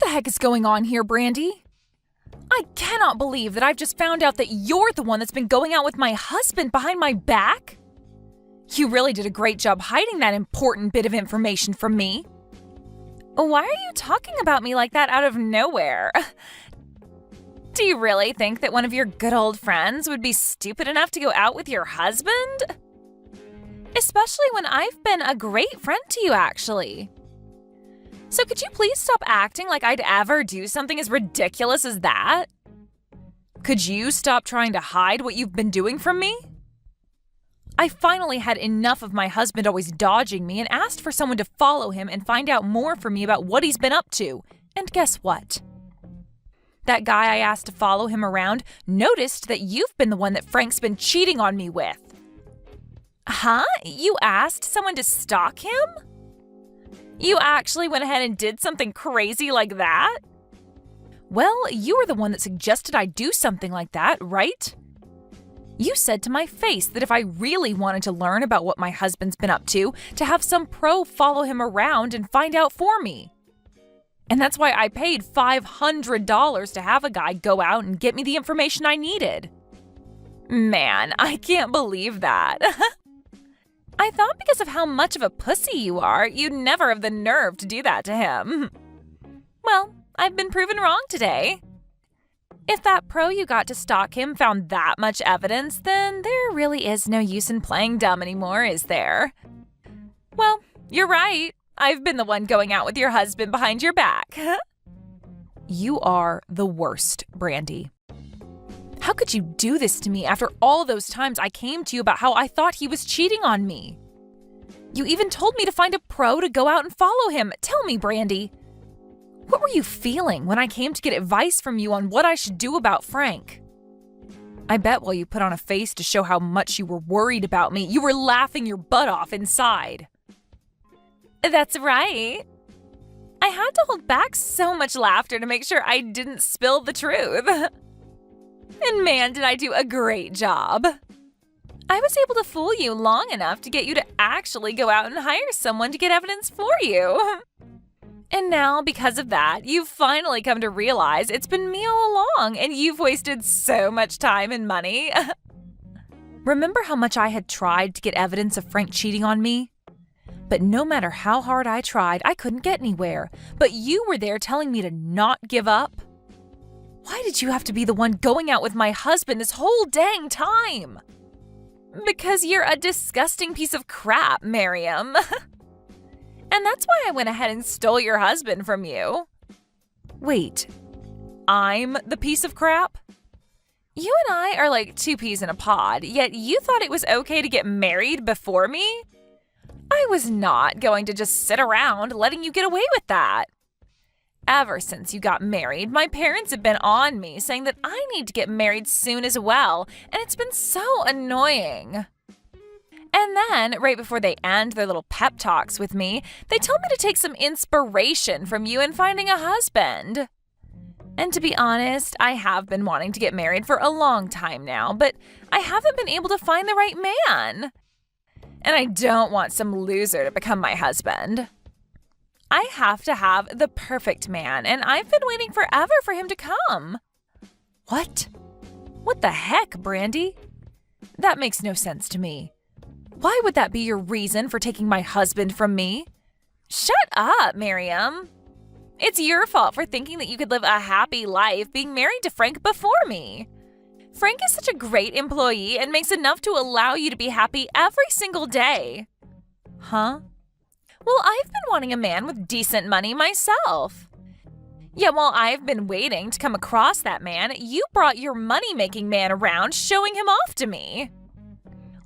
the heck is going on here, Brandy? I cannot believe that I've just found out that you're the one that's been going out with my husband behind my back. You really did a great job hiding that important bit of information from me. Why are you talking about me like that out of nowhere? Do you really think that one of your good old friends would be stupid enough to go out with your husband? Especially when I've been a great friend to you, actually. So could you please stop acting like I'd ever do something as ridiculous as that? Could you stop trying to hide what you've been doing from me? I finally had enough of my husband always dodging me and asked for someone to follow him and find out more from me about what he's been up to. And guess what? That guy I asked to follow him around noticed that you've been the one that Frank's been cheating on me with. Huh? You asked someone to stalk him? You actually went ahead and did something crazy like that? Well, you were the one that suggested I do something like that, right? You said to my face that if I really wanted to learn about what my husband's been up to have some pro follow him around and find out for me. And that's why I paid $500 to have a guy go out and get me the information I needed. Man, I can't believe that. I thought because of how much of a pussy you are, you'd never have the nerve to do that to him. Well, I've been proven wrong today. If that pro you got to stalk him found that much evidence, then there really is no use in playing dumb anymore, is there? Well, you're right. I've been the one going out with your husband behind your back. You are the worst, Brandy. How could you do this to me after all those times I came to you about how I thought he was cheating on me? You even told me to find a pro to go out and follow him. Tell me, Brandy, what were you feeling when I came to get advice from you on what I should do about Frank? I bet while you put on a face to show how much you were worried about me, you were laughing your butt off inside. That's right. I had to hold back so much laughter to make sure I didn't spill the truth. And man, did I do a great job. I was able to fool you long enough to get you to actually go out and hire someone to get evidence for you. And now, because of that, you've finally come to realize it's been me all along and you've wasted so much time and money. Remember how much I had tried to get evidence of Frank cheating on me? But no matter how hard I tried, I couldn't get anywhere. But you were there telling me to not give up. Why did you have to be the one going out with my husband this whole dang time? Because you're a disgusting piece of crap, Miriam. And that's why I went ahead and stole your husband from you. Wait, I'm the piece of crap? You and I are like two peas in a pod, yet you thought it was okay to get married before me? I was not going to just sit around letting you get away with that. Ever since you got married, my parents have been on me saying that I need to get married soon as well, and it's been so annoying. And then, right before they end their little pep talks with me, they told me to take some inspiration from you in finding a husband. And to be honest, I have been wanting to get married for a long time now, but I haven't been able to find the right man. And I don't want some loser to become my husband. I have to have the perfect man, and I've been waiting forever for him to come. What? What the heck, Brandy? That makes no sense to me. Why would that be your reason for taking my husband from me? Shut up, Miriam. It's your fault for thinking that you could live a happy life being married to Frank before me. Frank is such a great employee and makes enough to allow you to be happy every single day. Huh? Well, I've been wanting a man with decent money myself. Yet while I've been waiting to come across that man, you brought your money-making man around showing him off to me.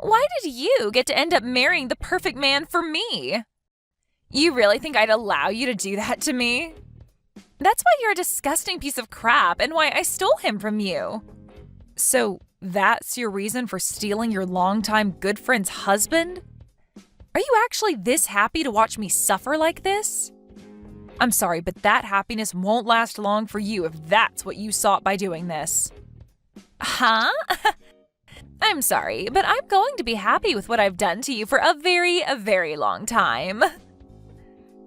Why did you get to end up marrying the perfect man for me? You really think I'd allow you to do that to me? That's why you're a disgusting piece of crap and why I stole him from you. So that's your reason for stealing your longtime good friend's husband? Are you actually this happy to watch me suffer like this? I'm sorry, but that happiness won't last long for you if that's what you sought by doing this. Huh? I'm sorry, but I'm going to be happy with what I've done to you for a very long time.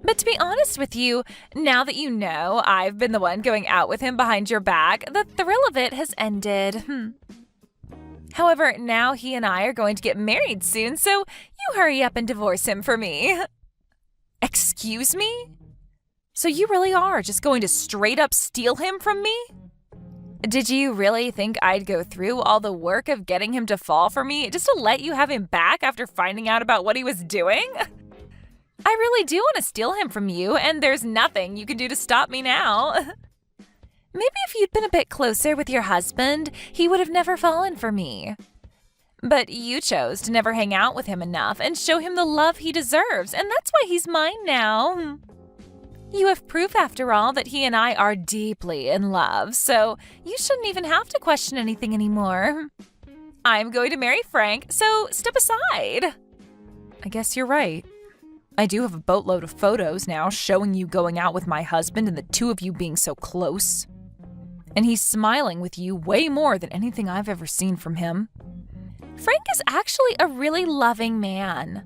But to be honest with you, now that you know I've been the one going out with him behind your back, the thrill of it has ended. However, now he and I are going to get married soon, so you hurry up and divorce him for me. Excuse me? So you really are just going to straight up steal him from me? Did you really think I'd go through all the work of getting him to fall for me just to let you have him back after finding out about what he was doing? I really do want to steal him from you, and there's nothing you can do to stop me now. Maybe if you'd been a bit closer with your husband, he would have never fallen for me. But you chose to never hang out with him enough and show him the love he deserves, and that's why he's mine now. You have proof, after all, that he and I are deeply in love, so you shouldn't even have to question anything anymore. I'm going to marry Frank, so step aside. I guess you're right. I do have a boatload of photos now showing you going out with my husband and the two of you being so close. And he's smiling with you way more than anything I've ever seen from him. Frank is actually a really loving man.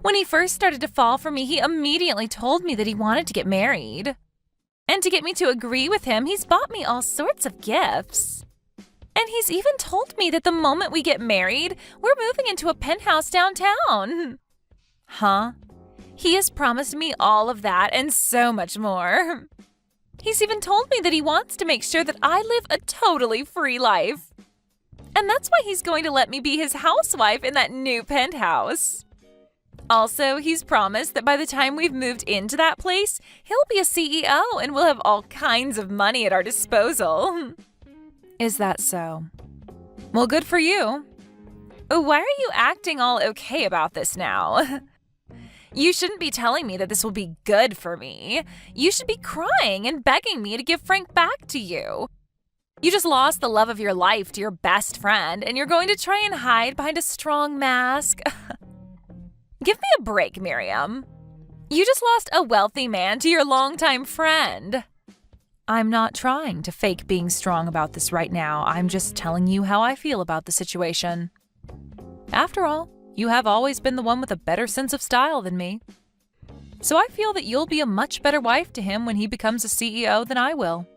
When he first started to fall for me, he immediately told me that he wanted to get married. And to get me to agree with him, he's bought me all sorts of gifts. And he's even told me that the moment we get married, we're moving into a penthouse downtown. Huh? He has promised me all of that and so much more. He's even told me that he wants to make sure that I live a totally free life. And that's why he's going to let me be his housewife in that new penthouse. Also, he's promised that by the time we've moved into that place, he'll be a CEO and we'll have all kinds of money at our disposal. Is that so? Well, good for you. Why are you acting all okay about this now? You shouldn't be telling me that this will be good for me. You should be crying and begging me to give Frank back to you. You just lost the love of your life to your best friend, and you're going to try and hide behind a strong mask? Give me a break, Miriam. You just lost a wealthy man to your longtime friend. I'm not trying to fake being strong about this right now. I'm just telling you how I feel about the situation. After all, you have always been the one with a better sense of style than me. So I feel that you'll be a much better wife to him when he becomes a CEO than I will.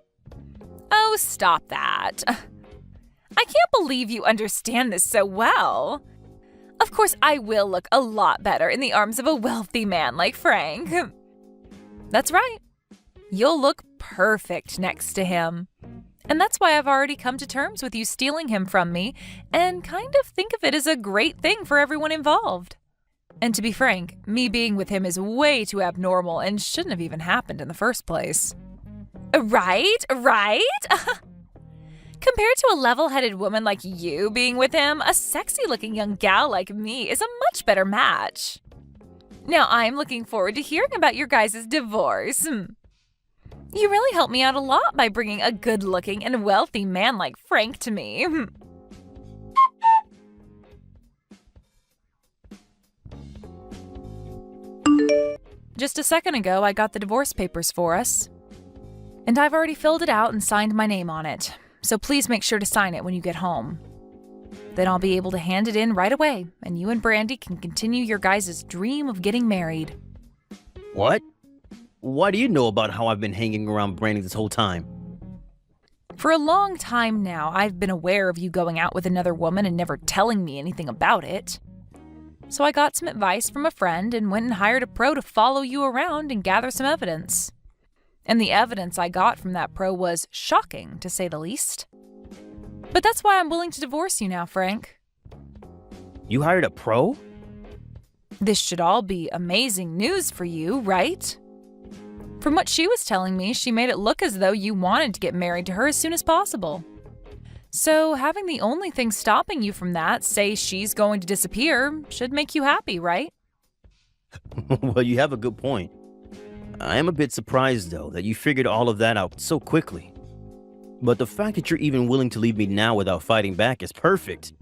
Oh, stop that. I can't believe you understand this so well. Of course, I will look a lot better in the arms of a wealthy man like Frank. That's right. You'll look perfect next to him. And that's why I've already come to terms with you stealing him from me and kind of think of it as a great thing for everyone involved. And to be frank, me being with him is way too abnormal and shouldn't have even happened in the first place. Right? Compared to a level-headed woman like you being with him, a sexy-looking young gal like me is a much better match. Now I'm looking forward to hearing about your guys' divorce. You really helped me out a lot by bringing a good-looking and wealthy man like Frank to me. Just a second ago, I got the divorce papers for us. And I've already filled it out and signed my name on it. So please make sure to sign it when you get home. Then I'll be able to hand it in right away, and you and Brandy can continue your guys' dream of getting married. What? Why do you know about how I've been hanging around Brandy this whole time? For a long time now, I've been aware of you going out with another woman and never telling me anything about it. So I got some advice from a friend and went and hired a pro to follow you around and gather some evidence. And the evidence I got from that pro was shocking, to say the least. But that's why I'm willing to divorce you now, Frank. You hired a pro? This should all be amazing news for you, right? From what she was telling me, she made it look as though you wanted to get married to her as soon as possible. So having the only thing stopping you from that say she's going to disappear should make you happy, right? Well, you have a good point. I am a bit surprised, though, that you figured all of that out so quickly. But the fact that you're even willing to leave me now without fighting back is perfect.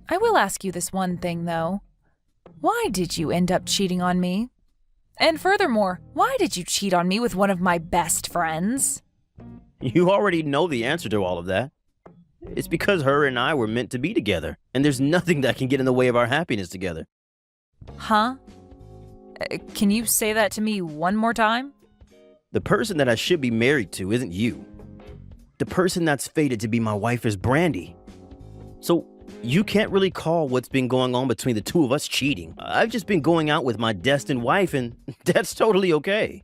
I will ask you this one thing, though. Why did you end up cheating on me? And furthermore, why did you cheat on me with one of my best friends? You already know the answer to all of that. It's because her and I were meant to be together, and there's nothing that can get in the way of our happiness together. Huh? Can you say that to me one more time? The person that I should be married to isn't you. The person that's fated to be my wife is Brandy. So you can't really call what's been going on between the two of us cheating. I've just been going out with my destined wife, and that's totally okay.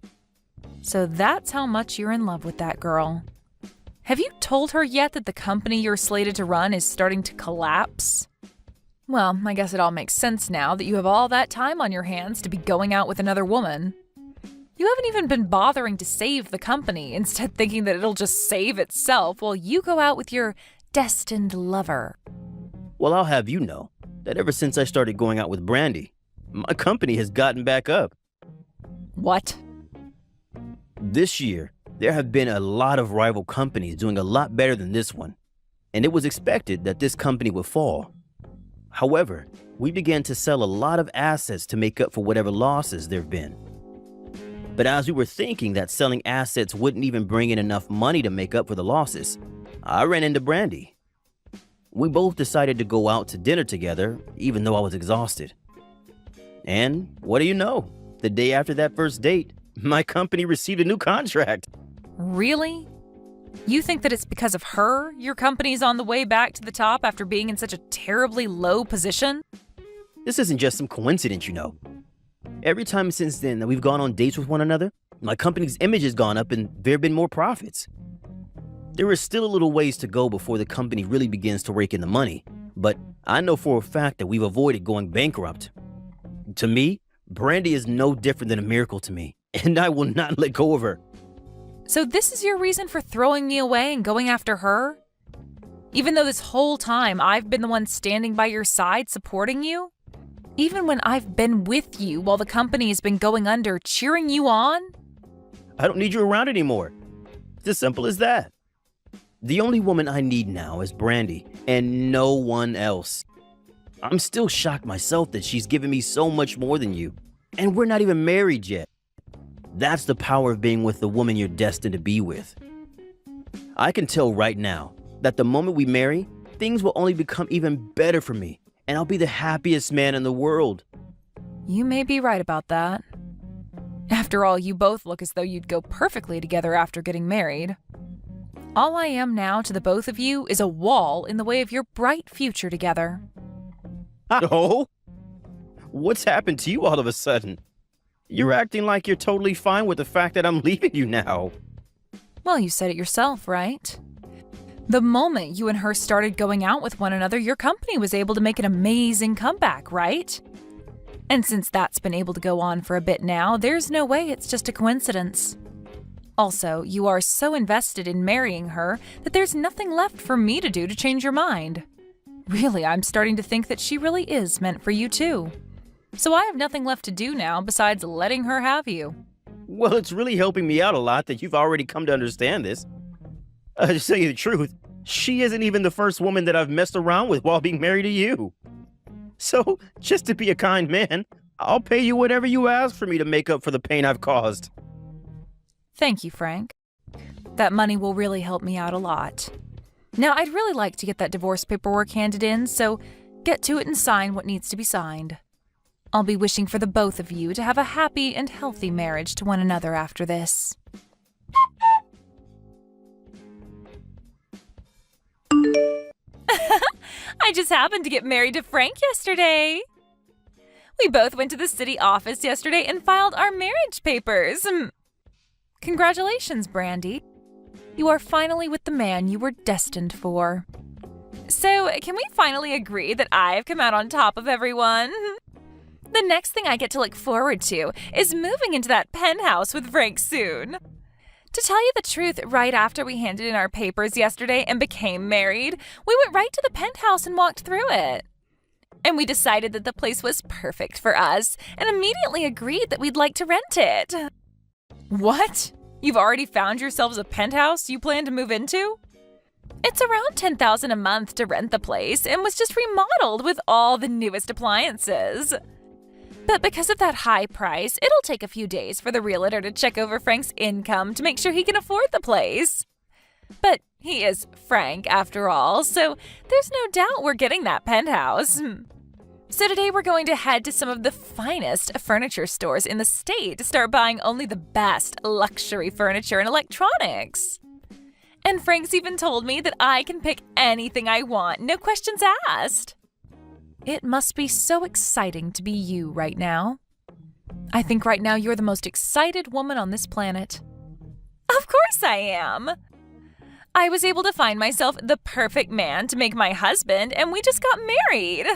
So that's how much you're in love with that girl. Have you told her yet that the company you're slated to run is starting to collapse? Well, I guess it all makes sense now that you have all that time on your hands to be going out with another woman. You haven't even been bothering to save the company, instead thinking that it'll just save itself while you go out with your destined lover. Well, I'll have you know that ever since I started going out with Brandy, my company has gotten back up. What? This year, there have been a lot of rival companies doing a lot better than this one, and it was expected that this company would fall. However, we began to sell a lot of assets to make up for whatever losses there have been. But as we were thinking that selling assets wouldn't even bring in enough money to make up for the losses, I ran into Brandy. We both decided to go out to dinner together, even though I was exhausted. And what do you know? The day after that first date, my company received a new contract. Really? You think that it's because of her your company's on the way back to the top after being in such a terribly low position? This isn't just some coincidence, you know. Every time since then that we've gone on dates with one another, my company's image has gone up and there have been more profits. There is still a little ways to go before the company really begins to rake in the money, but I know for a fact that we've avoided going bankrupt. To me, Brandy is no different than a miracle to me, and I will not let go of her. So this is your reason for throwing me away and going after her? Even though this whole time I've been the one standing by your side supporting you? Even when I've been with you while the company has been going under, cheering you on? I don't need you around anymore. It's as simple as that. The only woman I need now is Brandy, and no one else. I'm still shocked myself that she's given me so much more than you, and we're not even married yet. That's the power of being with the woman you're destined to be with. I can tell right now that the moment we marry, things will only become even better for me, and I'll be the happiest man in the world. You may be right about that. After all, you both look as though you'd go perfectly together after getting married. All I am now to the both of you is a wall in the way of your bright future together. Oh? What's happened to you all of a sudden? You're acting like you're totally fine with the fact that I'm leaving you now. Well, you said it yourself, right? The moment you and her started going out with one another, your company was able to make an amazing comeback, right? And since that's been able to go on for a bit now, there's no way it's just a coincidence. Also, you are so invested in marrying her that there's nothing left for me to do to change your mind. Really, I'm starting to think that she really is meant for you too. So I have nothing left to do now besides letting her have you. Well, it's really helping me out a lot that you've already come to understand this. To tell you the truth, she isn't even the first woman that I've messed around with while being married to you. So, just to be a kind man, I'll pay you whatever you ask for me to make up for the pain I've caused. Thank you, Frank. That money will really help me out a lot. Now, I'd really like to get that divorce paperwork handed in, so get to it and sign what needs to be signed. I'll be wishing for the both of you to have a happy and healthy marriage to one another after this. I just happened to get married to Frank yesterday. We both went to the city office yesterday and filed our marriage papers. Congratulations, Brandy. You are finally with the man you were destined for. So, can we finally agree that I've come out on top of everyone? The next thing I get to look forward to is moving into that penthouse with Frank soon. To tell you the truth, right after we handed in our papers yesterday and became married, we went right to the penthouse and walked through it. And we decided that the place was perfect for us and immediately agreed that we'd like to rent it. What? You've already found yourselves a penthouse you plan to move into? It's around $10,000 a month to rent the place and was just remodeled with all the newest appliances. But because of that high price, it'll take a few days for the realtor to check over Frank's income to make sure he can afford the place. But he is Frank, after all, so there's no doubt we're getting that penthouse. So today we're going to head to some of the finest furniture stores in the state to start buying only the best luxury furniture and electronics. And Frank's even told me that I can pick anything I want, no questions asked. It must be so exciting to be you right now. I think right now you're the most excited woman on this planet. Of course I am. I was able to find myself the perfect man to make my husband, and we just got married.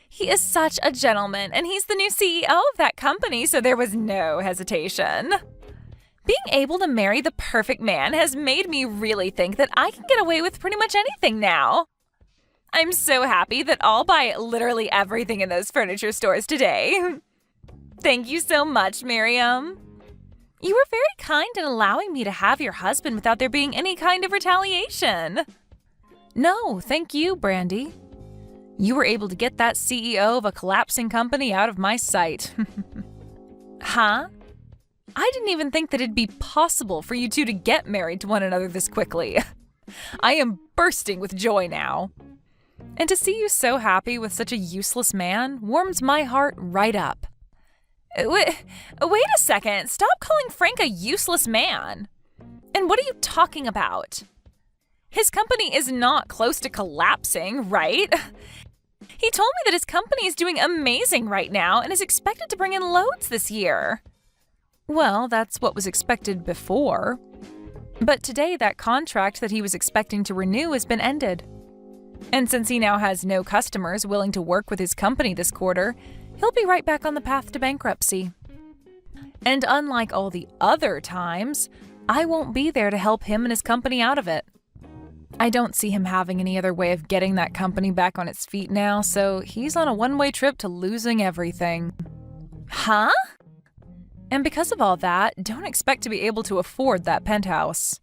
He is such a gentleman, and he's the new CEO of that company, so there was no hesitation. Being able to marry the perfect man has made me really think that I can get away with pretty much anything now. I'm so happy that I'll buy literally everything in those furniture stores today. Thank you so much, Miriam. You were very kind in allowing me to have your husband without there being any kind of retaliation. No, thank you, Brandy. You were able to get that CEO of a collapsing company out of my sight. Huh? I didn't even think that it'd be possible for you two to get married to one another this quickly. I am bursting with joy now. And to see you so happy with such a useless man warms my heart right up. Wait a second. Stop calling Frank a useless man. And what are you talking about? His company is not close to collapsing, right? He told me that his company is doing amazing right now and is expected to bring in loads this year. Well, that's what was expected before. But today that contract that he was expecting to renew has been ended. And since he now has no customers willing to work with his company this quarter, he'll be right back on the path to bankruptcy. And unlike all the other times, I won't be there to help him and his company out of it. I don't see him having any other way of getting that company back on its feet now, so he's on a one-way trip to losing everything. Huh? And because of all that, don't expect to be able to afford that penthouse.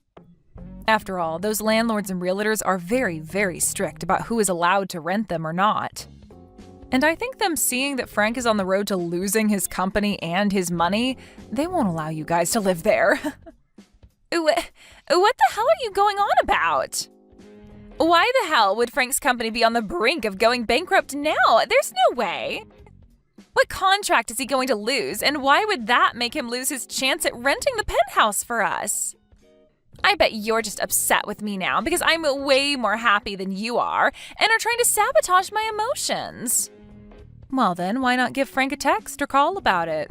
After all, those landlords and realtors are very, very strict about who is allowed to rent them or not. And I think them seeing that Frank is on the road to losing his company and his money, they won't allow you guys to live there. What the hell are you going on about? Why the hell would Frank's company be on the brink of going bankrupt now? There's no way. What contract is he going to lose, and why would that make him lose his chance at renting the penthouse for us? I bet you're just upset with me now because I'm way more happy than you are and are trying to sabotage my emotions. Well then, why not give Frank a text or call about it?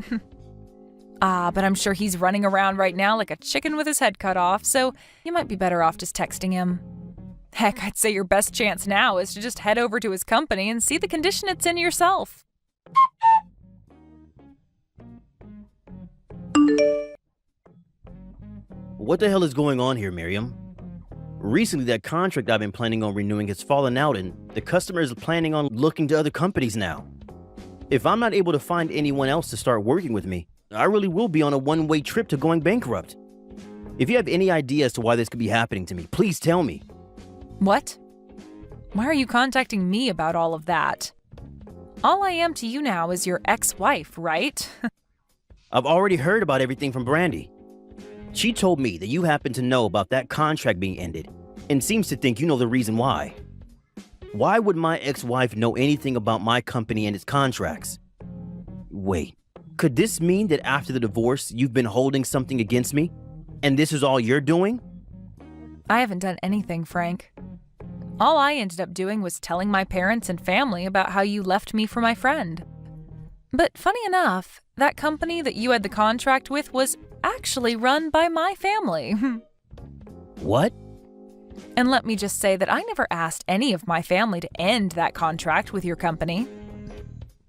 But I'm sure he's running around right now like a chicken with his head cut off, so you might be better off just texting him. Heck, I'd say your best chance now is to just head over to his company and see the condition it's in yourself. What the hell is going on here, Miriam? Recently, that contract I've been planning on renewing has fallen out, and the customer is planning on looking to other companies now. If I'm not able to find anyone else to start working with me, I really will be on a one-way trip to going bankrupt. If you have any idea as to why this could be happening to me, please tell me. What? Why are you contacting me about all of that? All I am to you now is your ex-wife, right? I've already heard about everything from Brandy. She told me that you happen to know about that contract being ended, and seems to think you know the reason why. Why would my ex-wife know anything about my company and its contracts? Wait, could this mean that after the divorce, you've been holding something against me? And this is all you're doing? I haven't done anything, Frank. All I ended up doing was telling my parents and family about how you left me for my friend. But funny enough, that company that you had the contract with was actually run by my family. What? And let me just say that I never asked any of my family to end that contract with your company.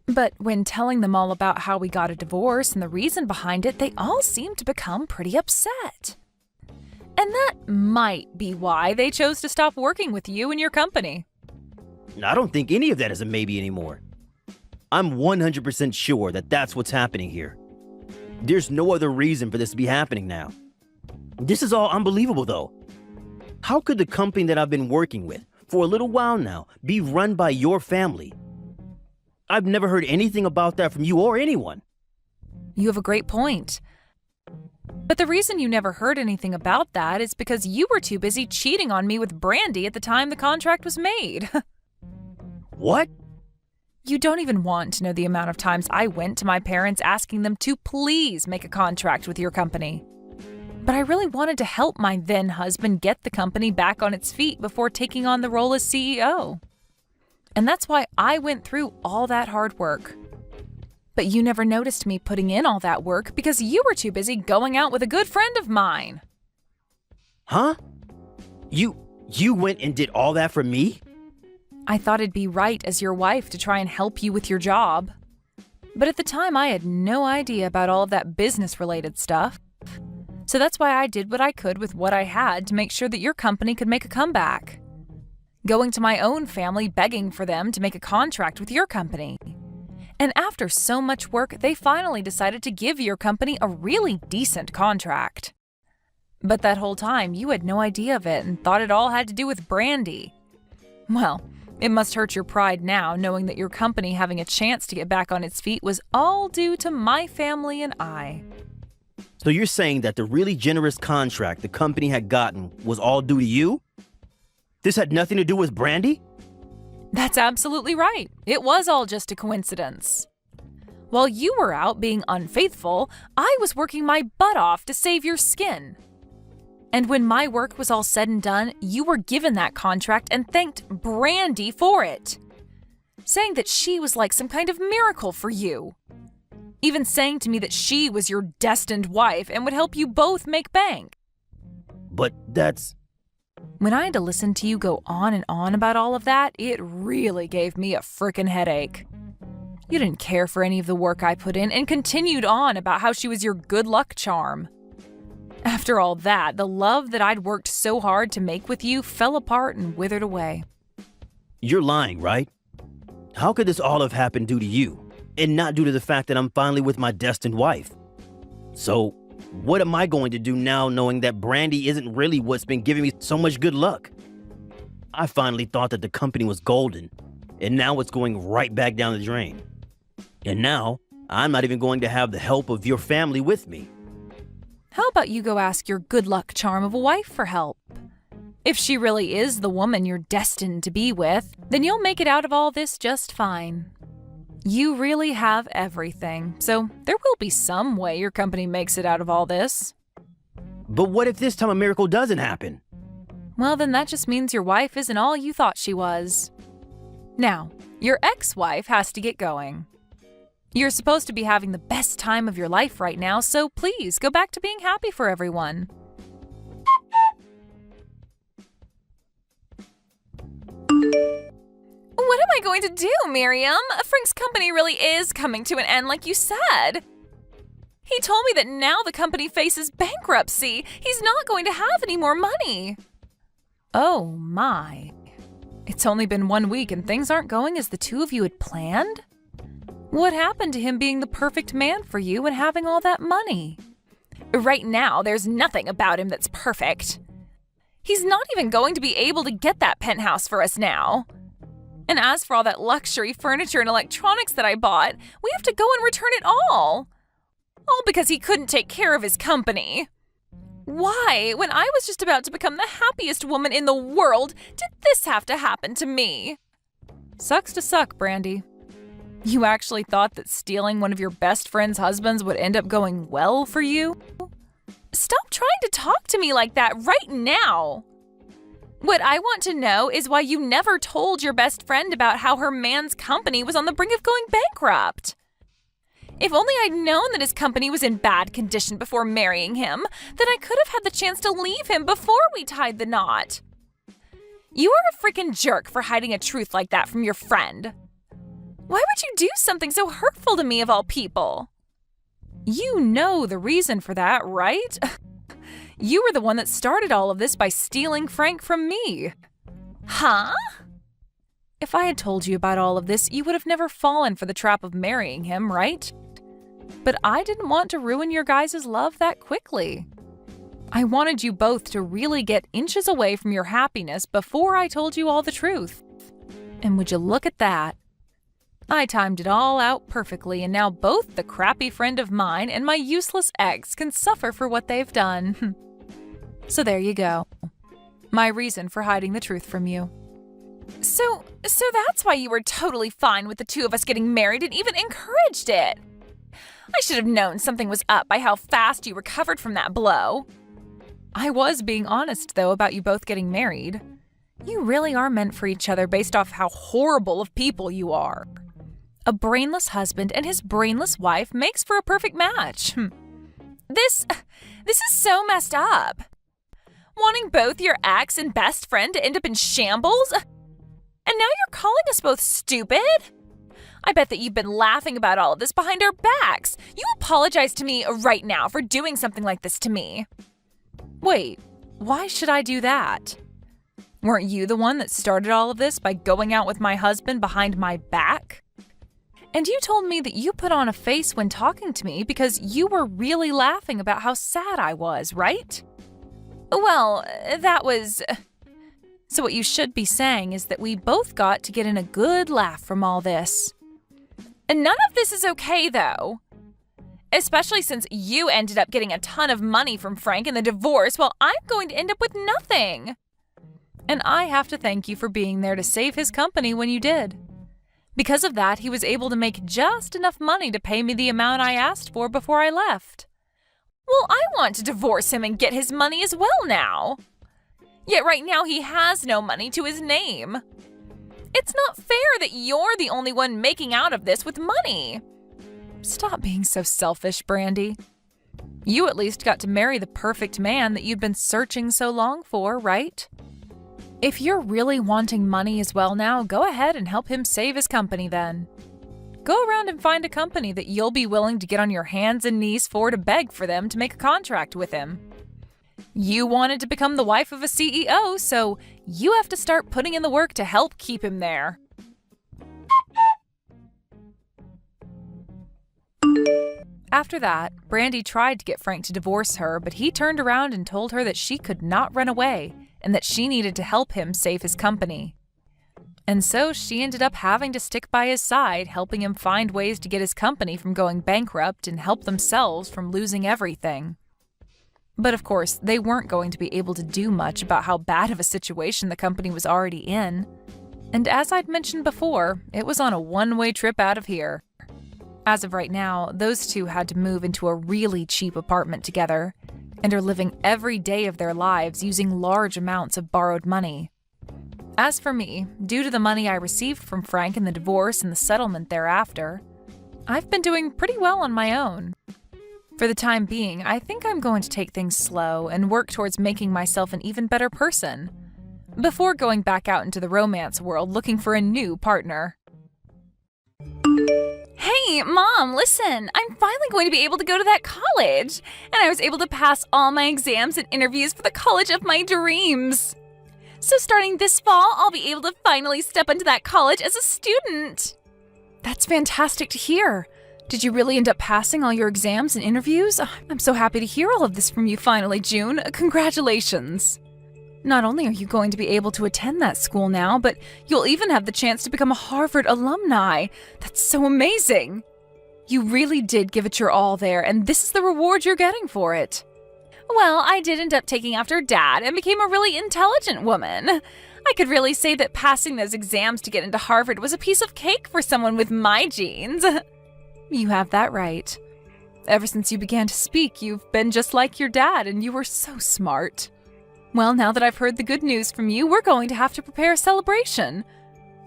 But when telling them all about how we got a divorce and the reason behind it, they all seemed to become pretty upset. And that might be why they chose to stop working with you and your company. I don't think any of that is a maybe anymore. I'm 100% sure that that's what's happening here. There's no other reason for this to be happening now. This is all unbelievable, though. How could the company that I've been working with for a little while now be run by your family? I've never heard anything about that from you or anyone. You have a great point. But the reason you never heard anything about that is because you were too busy cheating on me with Brandy at the time the contract was made. What? You don't even want to know the amount of times I went to my parents asking them to please make a contract with your company. But I really wanted to help my then husband get the company back on its feet before taking on the role as CEO. And that's why I went through all that hard work. But you never noticed me putting in all that work because you were too busy going out with a good friend of mine. Huh? You went and did all that for me? I thought it'd be right as your wife to try and help you with your job. But at the time, I had no idea about all of that business-related stuff. So that's why I did what I could with what I had to make sure that your company could make a comeback. Going to my own family begging for them to make a contract with your company. And after so much work, they finally decided to give your company a really decent contract. But that whole time, you had no idea of it and thought it all had to do with Brandy. Well, it must hurt your pride now knowing that your company having a chance to get back on its feet was all due to my family and I. So you're saying that the really generous contract the company had gotten was all due to you? This had nothing to do with Brandy? That's absolutely right. It was all just a coincidence. While you were out being unfaithful, I was working my butt off to save your skin. And when my work was all said and done, you were given that contract and thanked Brandy for it, saying that she was like some kind of miracle for you. Even saying to me that she was your destined wife and would help you both make bank. But that's... When I had to listen to you go on and on about all of that, it really gave me a frickin' headache. You didn't care for any of the work I put in and continued on about how she was your good luck charm. After all that, the love that I'd worked so hard to make with you fell apart and withered away. You're lying, right? How could this all have happened due to you, and not due to the fact that I'm finally with my destined wife? So, what am I going to do now knowing that Brandy isn't really what's been giving me so much good luck? I finally thought that the company was golden, and now it's going right back down the drain. And now, I'm not even going to have the help of your family with me. How about you go ask your good luck charm of a wife for help? If she really is the woman you're destined to be with, then you'll make it out of all this just fine. You really have everything, so there will be some way your company makes it out of all this. But what if this time a miracle doesn't happen? Well, then that just means your wife isn't all you thought she was. Now, your ex-wife has to get going. You're supposed to be having the best time of your life right now, so please go back to being happy for everyone. What am I going to do, Miriam? Frank's company really is coming to an end like you said. He told me that now the company faces bankruptcy. He's not going to have any more money. Oh my. It's only been 1 week and things aren't going as the two of you had planned? What happened to him being the perfect man for you and having all that money? Right now, there's nothing about him that's perfect. He's not even going to be able to get that penthouse for us now. And as for all that luxury furniture and electronics that I bought, we have to go and return it all. All because he couldn't take care of his company. Why, when I was just about to become the happiest woman in the world, did this have to happen to me? Sucks to suck, Brandy. You actually thought that stealing one of your best friend's husbands would end up going well for you? Stop trying to talk to me like that right now. What I want to know is why you never told your best friend about how her man's company was on the brink of going bankrupt. If only I'd known that his company was in bad condition before marrying him, then I could have had the chance to leave him before we tied the knot. You are a freaking jerk for hiding a truth like that from your friend. Why would you do something so hurtful to me of all people? You know the reason for that, right? You were the one that started all of this by stealing Frank from me. Huh? If I had told you about all of this, you would have never fallen for the trap of marrying him, right? But I didn't want to ruin your guys' love that quickly. I wanted you both to really get inches away from your happiness before I told you all the truth. And would you look at that? I timed it all out perfectly, and now both the crappy friend of mine and my useless ex can suffer for what they've done. So there you go. My reason for hiding the truth from you. So that's why you were totally fine with the two of us getting married and even encouraged it. I should have known something was up by how fast you recovered from that blow. I was being honest, though, about you both getting married. You really are meant for each other based off how horrible of people you are. A brainless husband and his brainless wife makes for a perfect match. This is so messed up. Wanting both your ex and best friend to end up in shambles? And now you're calling us both stupid? I bet that you've been laughing about all of this behind our backs. You apologize to me right now for doing something like this to me. Wait, why should I do that? Weren't you the one that started all of this by going out with my husband behind my back? And you told me that you put on a face when talking to me because you were really laughing about how sad I was, right? Well, that was... So what you should be saying is that we both got to get in a good laugh from all this. And none of this is okay, though. Especially since you ended up getting a ton of money from Frank in the divorce while I'm going to end up with nothing. And I have to thank you for being there to save his company when you did. Because of that, he was able to make just enough money to pay me the amount I asked for before I left. Well, I want to divorce him and get his money as well now. Yet right now he has no money to his name. It's not fair that you're the only one making out of this with money. Stop being so selfish, Brandy. You at least got to marry the perfect man that you'd been searching so long for, right? If you're really wanting money as well now, go ahead and help him save his company then. Go around and find a company that you'll be willing to get on your hands and knees for to beg for them to make a contract with him. You wanted to become the wife of a CEO, so you have to start putting in the work to help keep him there. After that, Brandy tried to get Frank to divorce her, but he turned around and told her that she could not run away and that she needed to help him save his company. And so she ended up having to stick by his side, helping him find ways to get his company from going bankrupt and help themselves from losing everything. But of course, they weren't going to be able to do much about how bad of a situation the company was already in. And as I'd mentioned before, it was on a one-way trip out of here. As of right now, those two had to move into a really cheap apartment together and are living every day of their lives using large amounts of borrowed money. As for me, due to the money I received from Frank in the divorce and the settlement thereafter, I've been doing pretty well on my own. For the time being, I think I'm going to take things slow and work towards making myself an even better person, before going back out into the romance world looking for a new partner. Hey, Mom, listen, I'm finally going to be able to go to that college, and I was able to pass all my exams and interviews for the college of my dreams. So starting this fall, I'll be able to finally step into that college as a student. That's fantastic to hear. Did you really end up passing all your exams and interviews? I'm so happy to hear all of this from you finally, June. Congratulations. Not only are you going to be able to attend that school now, but you'll even have the chance to become a Harvard alumni. That's so amazing. You really did give it your all there, and this is the reward you're getting for it. Well, I did end up taking after Dad and became a really intelligent woman. I could really say that passing those exams to get into Harvard was a piece of cake for someone with my genes. You have that right. Ever since you began to speak, you've been just like your dad, and you were so smart. Well, now that I've heard the good news from you, we're going to have to prepare a celebration.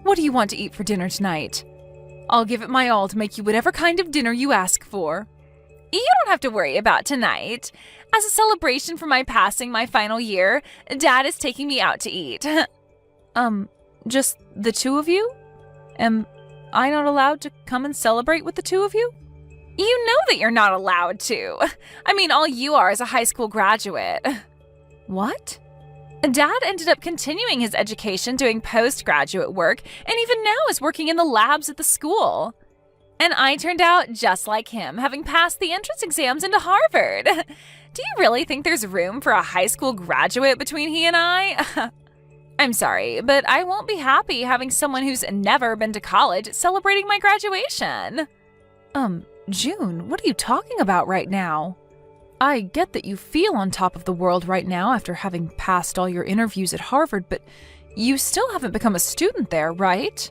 What do you want to eat for dinner tonight? I'll give it my all to make you whatever kind of dinner you ask for. You don't have to worry about tonight. As a celebration for my passing my final year, Dad is taking me out to eat. Just the two of you? Am I not allowed to come and celebrate with the two of you? You know that you're not allowed to. I mean, all you are is a high school graduate. What? Dad ended up continuing his education doing postgraduate work and even now is working in the labs at the school. And I turned out just like him, having passed the entrance exams into Harvard. Do you really think there's room for a high school graduate between he and I? I'm sorry, but I won't be happy having someone who's never been to college celebrating my graduation. June, what are you talking about right now? I get that you feel on top of the world right now after having passed all your interviews at Harvard, but You still haven't become a student there, right?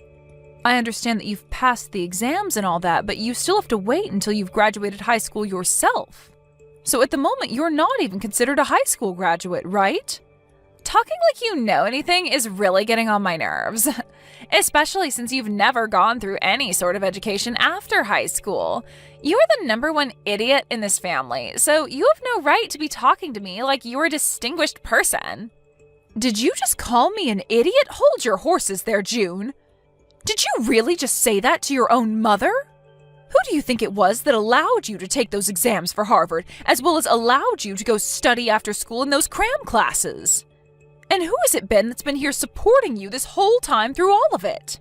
I understand that you've passed the exams and all that, but you still have to wait until you've graduated high school yourself. So at the moment, you're not even considered a high school graduate, right? Talking like you know anything is really getting on my nerves. Especially since you've never gone through any sort of education after high school. You're the #1 idiot in this family, so you have no right to be talking to me like you're a distinguished person. Did you just call me an idiot? Hold your horses there, June. Did you really just say that to your own mother? Who do you think it was that allowed you to take those exams for Harvard, as well as allowed you to go study after school in those cram classes? And who has it been that's been here supporting you this whole time through all of it?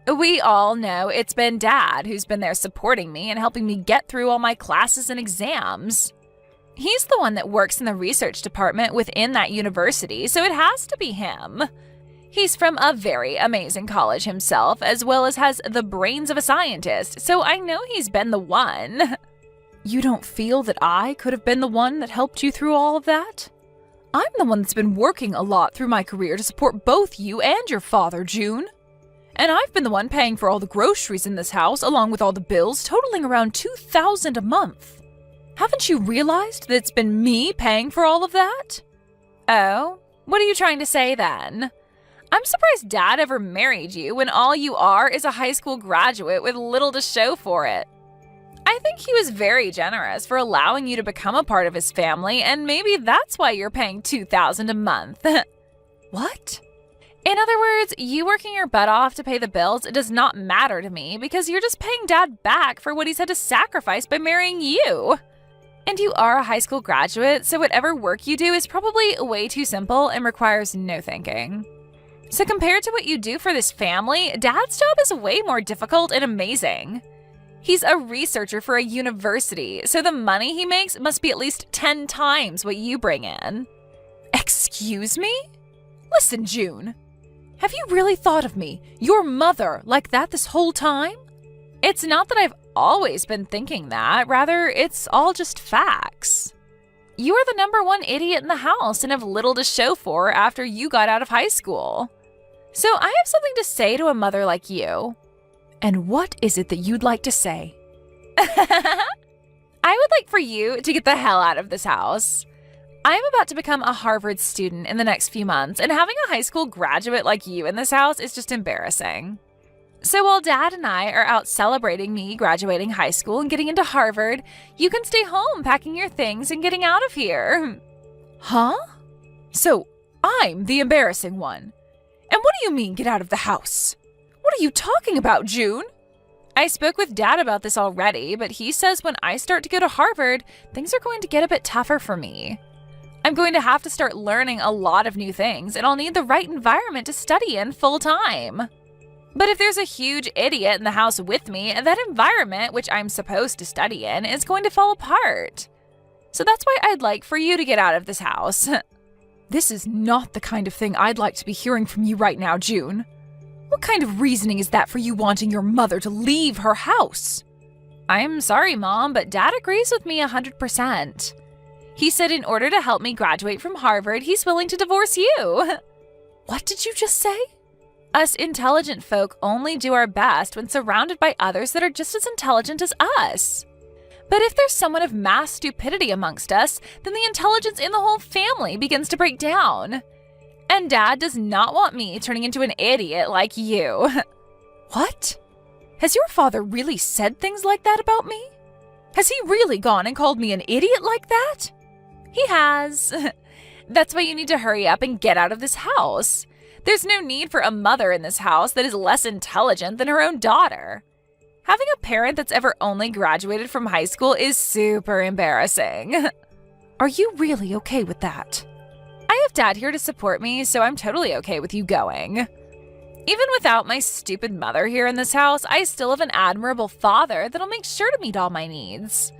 We all know it's been Dad who's been there supporting me and helping me get through all my classes and exams. He's the one that works in the research department within that university, so it has to be him. He's from a very amazing college himself, as well as has the brains of a scientist, so I know he's been the one. You don't feel that I could have been the one that helped you through all of that? I'm the one that's been working a lot through my career to support both you and your father, June. And I've been the one paying for all the groceries in this house, along with all the bills, totaling around $2,000 a month. Haven't you realized that it's been me paying for all of that? Oh, what are you trying to say then? I'm surprised Dad ever married you when all you are is a high school graduate with little to show for it. I think he was very generous for allowing you to become a part of his family, and maybe that's why you're paying $2,000 a month. What? In other words, you working your butt off to pay the bills does not matter to me because you're just paying Dad back for what he's had to sacrifice by marrying you. And you are a high school graduate, so whatever work you do is probably way too simple and requires no thinking. So compared to what you do for this family, Dad's job is way more difficult and amazing. He's a researcher for a university, so the money he makes must be at least 10 times what you bring in. Excuse me? Listen, June. Have you really thought of me, your mother, like that this whole time? It's not that I've always been thinking that. Rather, it's all just facts. You are the #1 idiot in the house and have little to show for after you got out of high school. So I have something to say to a mother like you. And what is it that you'd like to say? I would like for you to get the hell out of this house. I'm about to become a Harvard student in the next few months, and having a high school graduate like you in this house is just embarrassing. So while Dad and I are out celebrating me graduating high school and getting into Harvard, you can stay home packing your things and getting out of here. Huh? So I'm the embarrassing one. And what do you mean, get out of the house? What are you talking about, June? I spoke with Dad about this already, but he says when I start to go to Harvard, things are going to get a bit tougher for me. I'm going to have to start learning a lot of new things, and I'll need the right environment to study in full time. But if there's a huge idiot in the house with me, that environment, which I'm supposed to study in, is going to fall apart. So that's why I'd like for you to get out of this house. This is not the kind of thing I'd like to be hearing from you right now, June. What kind of reasoning is that for you wanting your mother to leave her house? I'm sorry, Mom, but Dad agrees with me 100%. He said in order to help me graduate from Harvard, he's willing to divorce you. What did you just say? Us intelligent folk only do our best when surrounded by others that are just as intelligent as us. But if there's someone of mass stupidity amongst us, then the intelligence in the whole family begins to break down. And Dad does not want me turning into an idiot like you. What? Has your father really said things like that about me? Has he really gone and called me an idiot like that? He has. That's why you need to hurry up and get out of this house. There's no need for a mother in this house that is less intelligent than her own daughter. Having a parent that's ever only graduated from high school is super embarrassing. Are you really okay with that? I have Dad here to support me, so I'm totally okay with you going. Even without my stupid mother here in this house, I still have an admirable father that'll make sure to meet all my needs.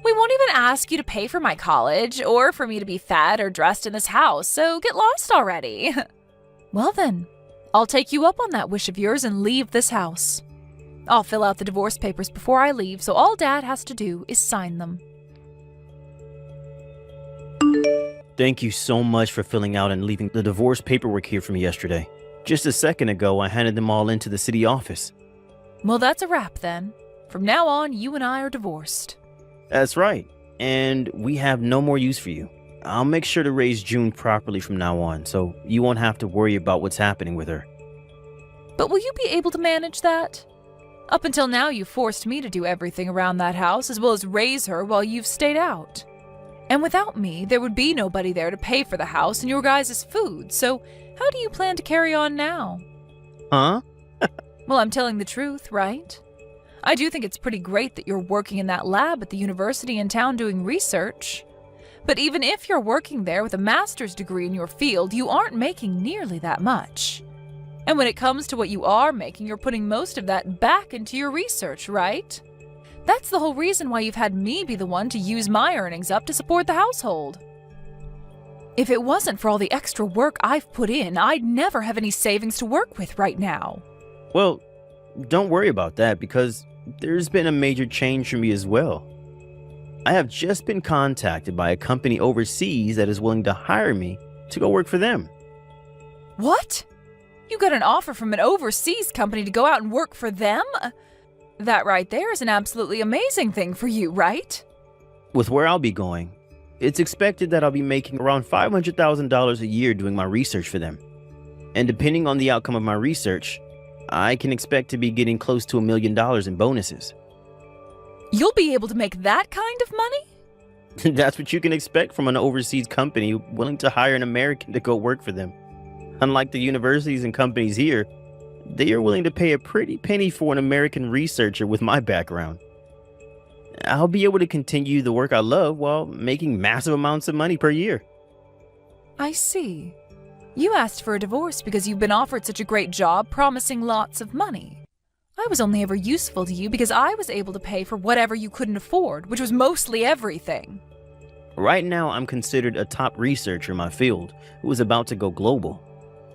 We won't even ask you to pay for my college or for me to be fed or dressed in this house, so get lost already. Well then, I'll take you up on that wish of yours and leave this house. I'll fill out the divorce papers before I leave, so all Dad has to do is sign them. Thank you so much for filling out and leaving the divorce paperwork here for me yesterday. Just a second ago, I handed them all into the city office. Well, that's a wrap then. From now on, you and I are divorced. That's right. And we have no more use for you. I'll make sure to raise June properly from now on, so you won't have to worry about what's happening with her. But will you be able to manage that? Up until now, you forced me to do everything around that house, as well as raise her while you've stayed out. And without me, there would be nobody there to pay for the house and your guys' food, so how do you plan to carry on now? Huh? Well, I'm telling the truth, right? I do think it's pretty great that you're working in that lab at the university in town doing research. But even if you're working there with a master's degree in your field, you aren't making nearly that much. And when it comes to what you are making, you're putting most of that back into your research, right? That's the whole reason why you've had me be the one to use my earnings up to support the household. If it wasn't for all the extra work I've put in, I'd never have any savings to work with right now. Well, don't worry about that because there's been a major change for me as well. I have just been contacted by a company overseas that is willing to hire me to go work for them. What? You got an offer from an overseas company to go out and work for them? That right there is an absolutely amazing thing for you, right? With where I'll be going, it's expected that I'll be making around $500,000 a year doing my research for them. And depending on the outcome of my research, I can expect to be getting close to $1 million in bonuses. You'll be able to make that kind of money? That's what you can expect from an overseas company willing to hire an American to go work for them. Unlike the universities and companies here, they are willing to pay a pretty penny for an American researcher with my background. I'll be able to continue the work I love while making massive amounts of money per year. I see. You asked for a divorce because you've been offered such a great job promising lots of money. I was only ever useful to you because I was able to pay for whatever you couldn't afford, which was mostly everything. Right now, I'm considered a top researcher in my field who is about to go global.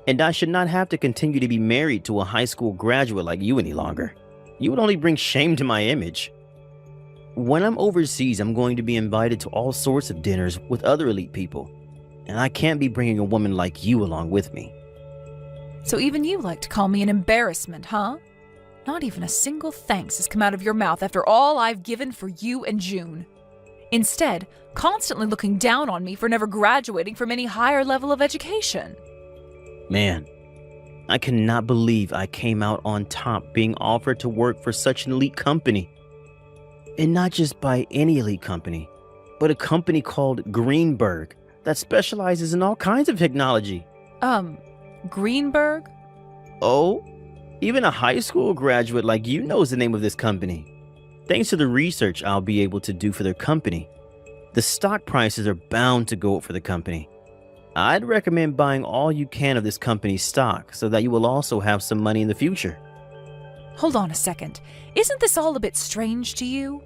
And I should not have to continue to be married to a high school graduate like you any longer. You would only bring shame to my image. When I'm overseas, I'm going to be invited to all sorts of dinners with other elite people. And I can't be bringing a woman like you along with me. So even you like to call me an embarrassment, huh? Not even a single thanks has come out of your mouth after all I've given for you and June. Instead, constantly looking down on me for never graduating from any higher level of education. Man, I cannot believe I came out on top being offered to work for such an elite company. And not just by any elite company, but a company called Greenberg that specializes in all kinds of technology. Greenberg? Oh, even a high school graduate like you knows the name of this company. Thanks to the research I'll be able to do for their company, the stock prices are bound to go up for the company. I'd recommend buying all you can of this company's stock so that you will also have some money in the future. Hold on a second. Isn't this all a bit strange to you?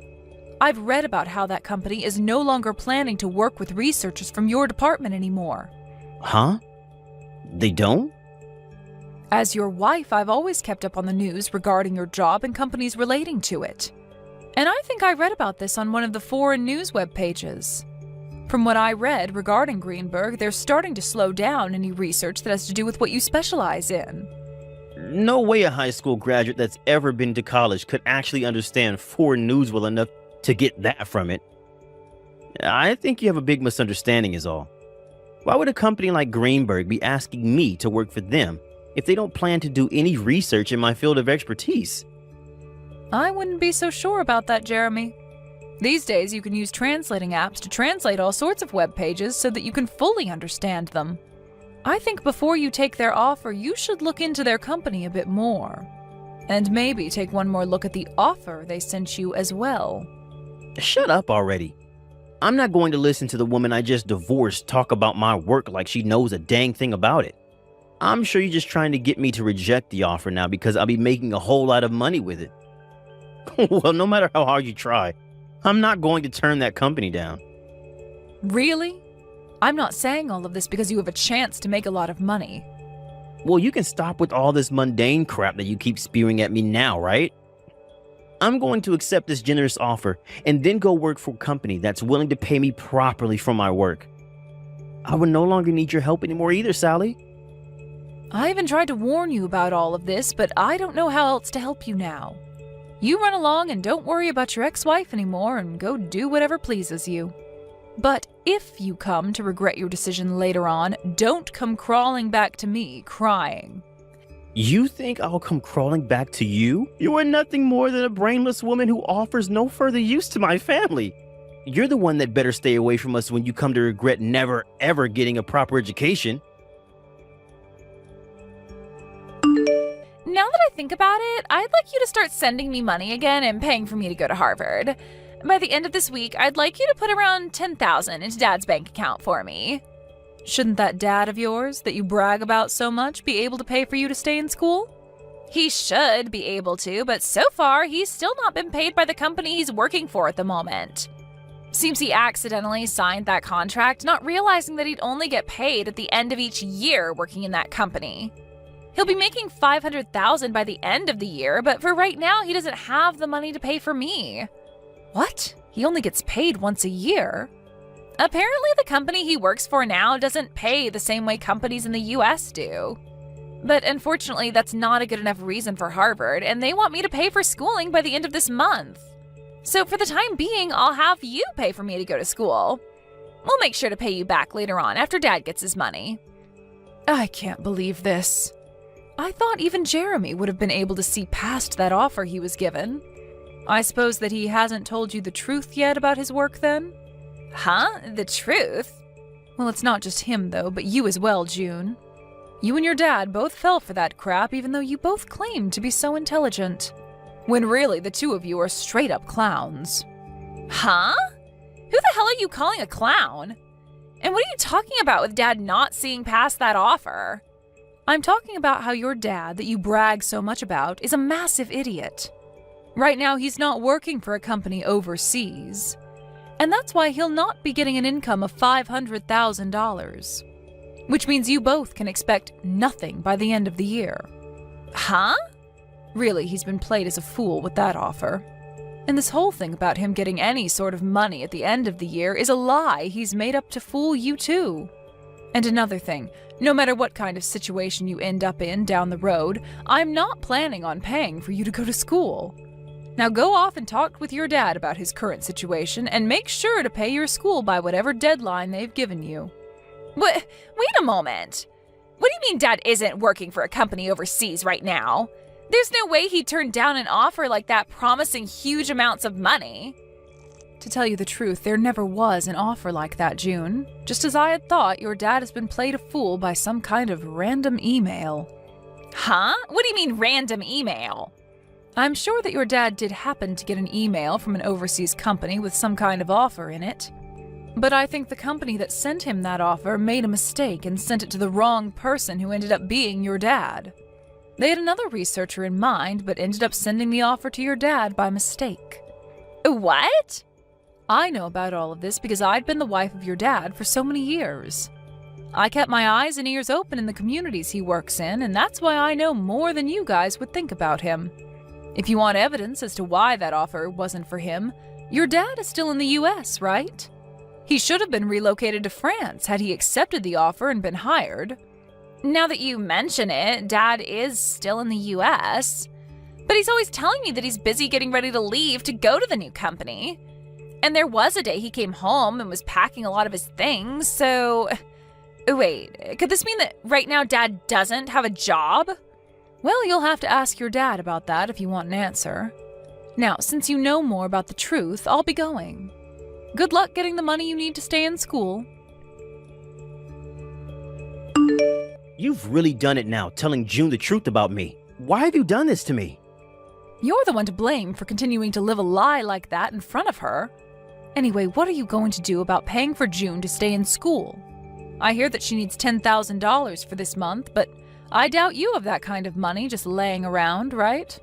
I've read about how that company is no longer planning to work with researchers from your department anymore. Huh? They don't? As your wife, I've always kept up on the news regarding your job and companies relating to it. And I think I read about this on one of the foreign news web pages. From what I read regarding Greenberg, they're starting to slow down any research that has to do with what you specialize in. No way a high school graduate that's ever been to college could actually understand foreign news well enough to get that from it. I think you have a big misunderstanding is all. Why would a company like Greenberg be asking me to work for them if they don't plan to do any research in my field of expertise? I wouldn't be so sure about that, Jeremy. These days, you can use translating apps to translate all sorts of web pages so that you can fully understand them. I think before you take their offer, you should look into their company a bit more. And maybe take one more look at the offer they sent you as well. Shut up already. I'm not going to listen to the woman I just divorced talk about my work like she knows a dang thing about it. I'm sure you're just trying to get me to reject the offer now because I'll be making a whole lot of money with it. Well, no matter how hard you try, I'm not going to turn that company down. Really? I'm not saying all of this because you have a chance to make a lot of money. Well, you can stop with all this mundane crap that you keep spewing at me now, right? I'm going to accept this generous offer and then go work for a company that's willing to pay me properly for my work. I would no longer need your help anymore either, Sally. I even tried to warn you about all of this, but I don't know how else to help you now. You run along and don't worry about your ex-wife anymore and go do whatever pleases you. But if you come to regret your decision later on, don't come crawling back to me crying. You think I'll come crawling back to you? You are nothing more than a brainless woman who offers no further use to my family. You're the one that better stay away from us when you come to regret never, ever getting a proper education. Now that I think about it, I'd like you to start sending me money again and paying for me to go to Harvard. By the end of this week, I'd like you to put around $10,000 into Dad's bank account for me. Shouldn't that dad of yours that you brag about so much be able to pay for you to stay in school? He should be able to, but so far, he's still not been paid by the company he's working for at the moment. Seems he accidentally signed that contract, not realizing that he'd only get paid at the end of each year working in that company. He'll be making $500,000 by the end of the year, but for right now, he doesn't have the money to pay for me. What? He only gets paid once a year? Apparently, the company he works for now doesn't pay the same way companies in the US do. But unfortunately, that's not a good enough reason for Harvard, and they want me to pay for schooling by the end of this month. So for the time being, I'll have you pay for me to go to school. We'll make sure to pay you back later on after Dad gets his money. I can't believe this. I thought even Jeremy would have been able to see past that offer he was given. I suppose that he hasn't told you the truth yet about his work then? Huh? The truth? Well, it's not just him though, but you as well, June. You and your dad both fell for that crap even though you both claimed to be so intelligent. When really the two of you are straight up clowns. Huh? Who the hell are you calling a clown? And what are you talking about with Dad not seeing past that offer? I'm talking about how your dad, that you brag so much about, is a massive idiot. Right now, he's not working for a company overseas. And that's why he'll not be getting an income of $500,000. Which means you both can expect nothing by the end of the year. Huh? Really, he's been played as a fool with that offer. And this whole thing about him getting any sort of money at the end of the year is a lie he's made up to fool you too. And another thing, no matter what kind of situation you end up in down the road, I'm not planning on paying for you to go to school. Now go off and talk with your dad about his current situation and make sure to pay your school by whatever deadline they've given you. Wait a moment. What do you mean Dad isn't working for a company overseas right now? There's no way he'd turn down an offer like that promising huge amounts of money. To tell you the truth, there never was an offer like that, June. Just as I had thought, your dad has been played a fool by some kind of random email. Huh? What do you mean random email? I'm sure that your dad did happen to get an email from an overseas company with some kind of offer in it. But I think the company that sent him that offer made a mistake and sent it to the wrong person who ended up being your dad. They had another researcher in mind, but ended up sending the offer to your dad by mistake. What? I know about all of this because I'd been the wife of your dad for so many years. I kept my eyes and ears open in the communities he works in, and that's why I know more than you guys would think about him. If you want evidence as to why that offer wasn't for him, your dad is still in the US, right? He should have been relocated to France had he accepted the offer and been hired. Now that you mention it, Dad is still in the US. But he's always telling me that he's busy getting ready to leave to go to the new company. And there was a day he came home and was packing a lot of his things, so... Wait, could this mean that right now Dad doesn't have a job? Well, you'll have to ask your dad about that if you want an answer. Now, since you know more about the truth, I'll be going. Good luck getting the money you need to stay in school. You've really done it now, telling June the truth about me. Why have you done this to me? You're the one to blame for continuing to live a lie like that in front of her. Anyway, what are you going to do about paying for June to stay in school? I hear that she needs $10,000 for this month, but I doubt you have that kind of money just laying around, right?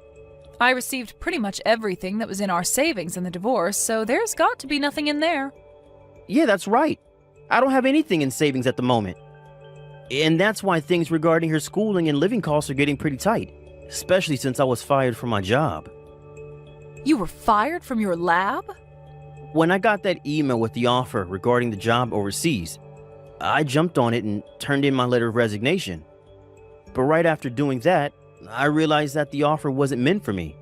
I received pretty much everything that was in our savings in the divorce, so there's got to be nothing in there. Yeah, that's right. I don't have anything in savings at the moment. And that's why things regarding her schooling and living costs are getting pretty tight, especially since I was fired from my job. You were fired from your lab? When I got that email with the offer regarding the job overseas, I jumped on it and turned in my letter of resignation. But right after doing that, I realized that the offer wasn't meant for me.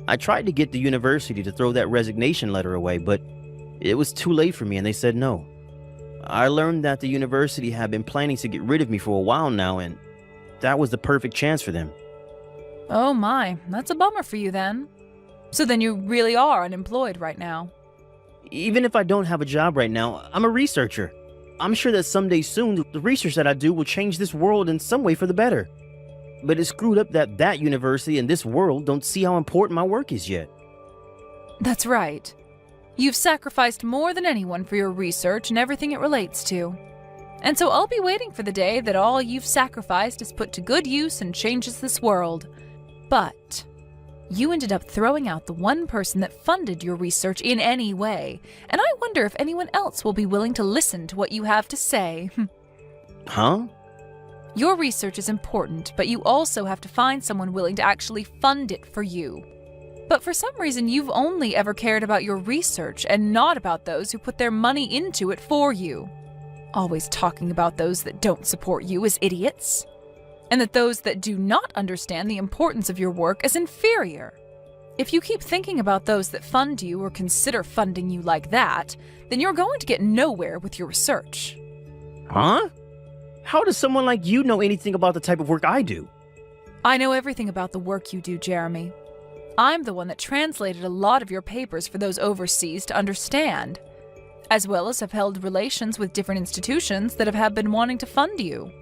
I tried to get the university to throw that resignation letter away, but it was too late for me and they said no. I learned that the university had been planning to get rid of me for a while now, and that was the perfect chance for them. Oh my, that's a bummer for you then. So then you really are unemployed right now. Even if I don't have a job right now, I'm a researcher. I'm sure that someday soon, the research that I do will change this world in some way for the better. But it's screwed up that that university and this world don't see how important my work is yet. That's right. You've sacrificed more than anyone for your research and everything it relates to. And so I'll be waiting for the day that all you've sacrificed is put to good use and changes this world. But you ended up throwing out the one person that funded your research in any way, and I wonder if anyone else will be willing to listen to what you have to say. Huh? Your research is important, but you also have to find someone willing to actually fund it for you. But for some reason, you've only ever cared about your research and not about those who put their money into it for you. Always talking about those that don't support you as idiots. And that those that do not understand the importance of your work as inferior. If you keep thinking about those that fund you or consider funding you like that, then you're going to get nowhere with your research. Huh? How does someone like you know anything about the type of work I do? I know everything about the work you do, Jeremy. I'm the one that translated a lot of your papers for those overseas to understand, as well as have held relations with different institutions that have been wanting to fund you.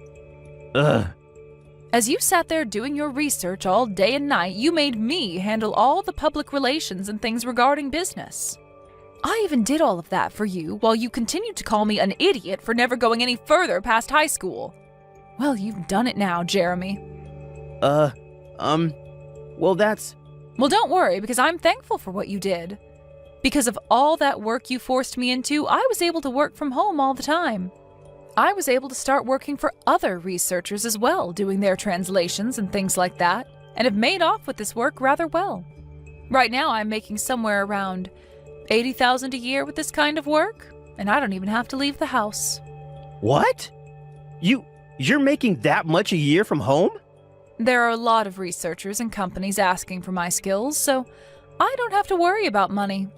Ugh. As you sat there doing your research all day and night, you made me handle all the public relations and things regarding business. I even did all of that for you while you continued to call me an idiot for never going any further past high school. Well, you've done it now, Jeremy. Well, that's... Well, don't worry, because I'm thankful for what you did. Because of all that work you forced me into, I was able to work from home all the time. I was able to start working for other researchers as well, doing their translations and things like that, and have made off with this work rather well. Right now, I'm making somewhere around $80,000 a year with this kind of work, and I don't even have to leave the house. What? You're making that much a year from home? There are a lot of researchers and companies asking for my skills, so I don't have to worry about money.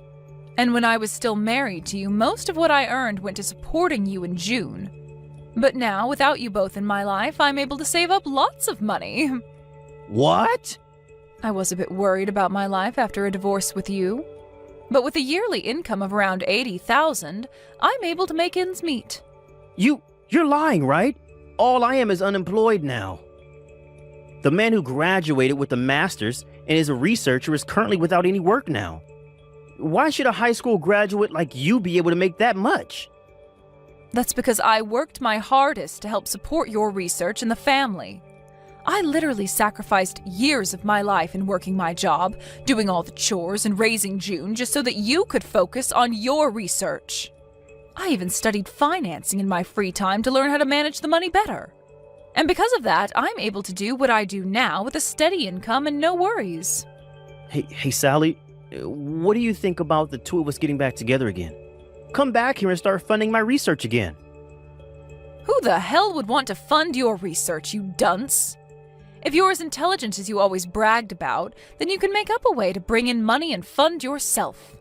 And when I was still married to you, most of what I earned went to supporting you in June. But now, without you both in my life, I'm able to save up lots of money. What? I was a bit worried about my life after a divorce with you. But with a yearly income of around $80,000, I'm able to make ends meet. You're lying, right? All I am is unemployed now. The man who graduated with a master's and is a researcher is currently without any work now. Why should a high school graduate like you be able to make that much? That's because I worked my hardest to help support your research and the family. I literally sacrificed years of my life in working my job, doing all the chores and raising June just so that you could focus on your research. I even studied financing in my free time to learn how to manage the money better. And because of that, I'm able to do what I do now with a steady income and no worries. Hey, Sally, what do you think about the two of us getting back together again? Come back here and start funding my research again. Who the hell would want to fund your research, you dunce? If you're as intelligent as you always bragged about, then you can make up a way to bring in money and fund yourself.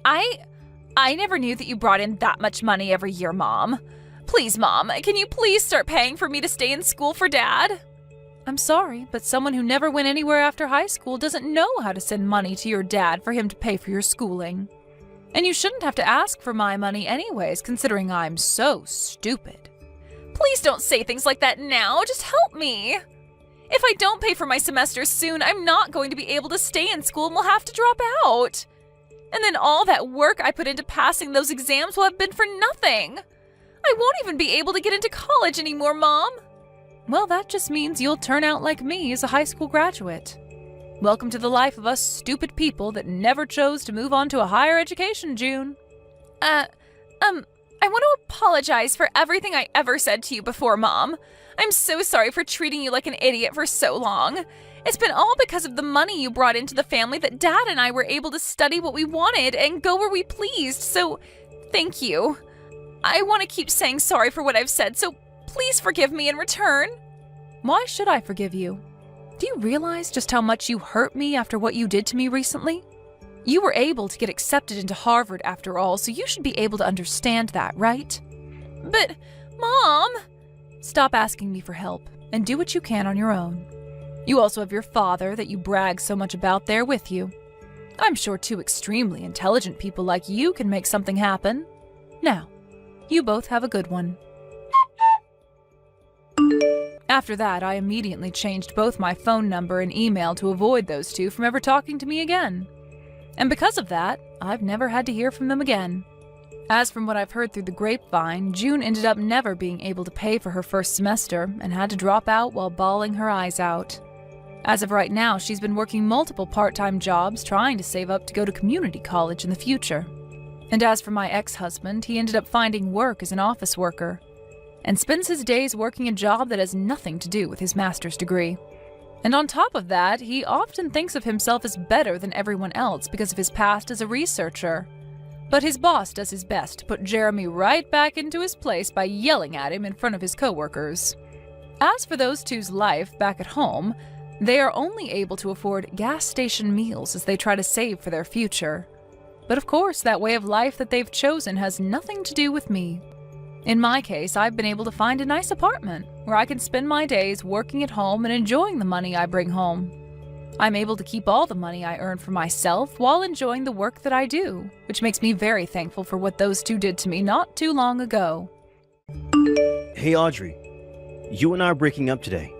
I never knew that you brought in that much money every year, Mom. Please, Mom, can you please start paying for me to stay in school for Dad? I'm sorry, but someone who never went anywhere after high school doesn't know how to send money to your dad for him to pay for your schooling. And you shouldn't have to ask for my money anyways, considering I'm so stupid. Please don't say things like that now, just help me. If I don't pay for my semester soon, I'm not going to be able to stay in school and will have to drop out. And then all that work I put into passing those exams will have been for nothing. I won't even be able to get into college anymore, Mom. Well, that just means you'll turn out like me as a high school graduate. Welcome to the life of us stupid people that never chose to move on to a higher education, June. I want to apologize for everything I ever said to you before, Mom. I'm so sorry for treating you like an idiot for so long. It's been all because of the money you brought into the family that Dad and I were able to study what we wanted and go where we pleased, so thank you. I want to keep saying sorry for what I've said, so Please forgive me in return. Why should I forgive you? Do you realize just how much you hurt me after what you did to me recently? You were able to get accepted into Harvard after all, so you should be able to understand that, right? But, Mom! Stop asking me for help and do what you can on your own. You also have your father that you brag so much about there with you. I'm sure two extremely intelligent people like you can make something happen. Now, you both have a good one. After that, I immediately changed both my phone number and email to avoid those two from ever talking to me again. And because of that, I've never had to hear from them again. As from what I've heard through the grapevine, June ended up never being able to pay for her first semester and had to drop out while bawling her eyes out. As of right now, she's been working multiple part-time jobs trying to save up to go to community college in the future. And as for my ex-husband, he ended up finding work as an office worker and spends his days working a job that has nothing to do with his master's degree. And on top of that, he often thinks of himself as better than everyone else because of his past as a researcher. But his boss does his best to put Jeremy right back into his place by yelling at him in front of his coworkers. As for those two's life back at home, they are only able to afford gas station meals as they try to save for their future. But of course, that way of life that they've chosen has nothing to do with me. In my case, I've been able to find a nice apartment where I can spend my days working at home and enjoying the money I bring home. I'm able to keep all the money I earn for myself while enjoying the work that I do, which makes me very thankful for what those two did to me not too long ago. Hey, Audrey. You and I are breaking up today.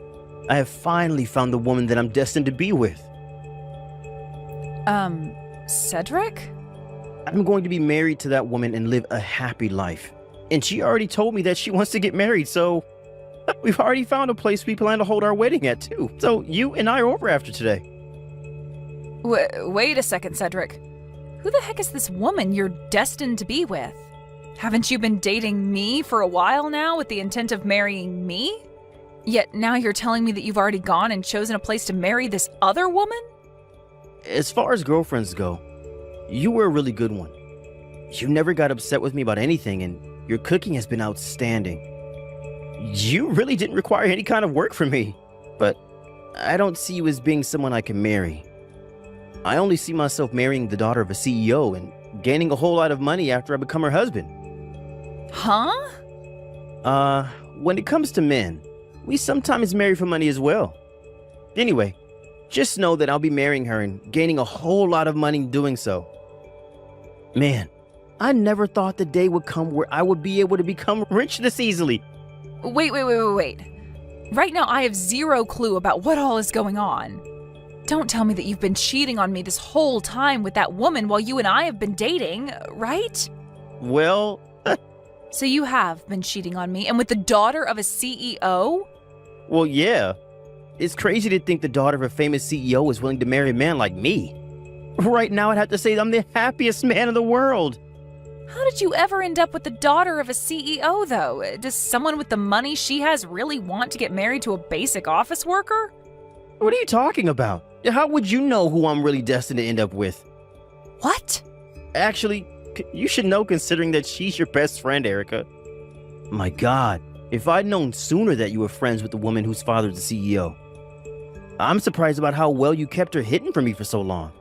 I have finally found the woman that I'm destined to be with. Cedric? I'm going to be married to that woman and live a happy life. And she already told me that she wants to get married, so we've already found a place we plan to hold our wedding at, too. So you and I are over after today. Wait a second, Cedric. Who the heck is this woman you're destined to be with? Haven't you been dating me for a while now with the intent of marrying me? Yet now you're telling me that you've already gone and chosen a place to marry this other woman? As far as girlfriends go, you were a really good one. You never got upset with me about anything, and your cooking has been outstanding. You really didn't require any kind of work from me, but I don't see you as being someone I can marry. I only see myself marrying the daughter of a CEO and gaining a whole lot of money after I become her husband. Huh? When it comes to men, we sometimes marry for money as well. Anyway, just know that I'll be marrying her and gaining a whole lot of money doing so. Man, I never thought the day would come where I would be able to become rich this easily. Wait. Right now I have zero clue about what all is going on. Don't tell me that you've been cheating on me this whole time with that woman while you and I have been dating, right? Well... So you have been cheating on me and with the daughter of a CEO? Well, yeah. It's crazy to think the daughter of a famous CEO is willing to marry a man like me. Right now I'd have to say I'm the happiest man in the world. How did you ever end up with the daughter of a CEO, though? Does someone with the money she has really want to get married to a basic office worker? What are you talking about? How would you know who I'm really destined to end up with? What? Actually, you should know considering that she's your best friend, Erica. My God, if I'd known sooner that you were friends with the woman whose father's the CEO. I'm surprised about how well you kept her hidden from me for so long.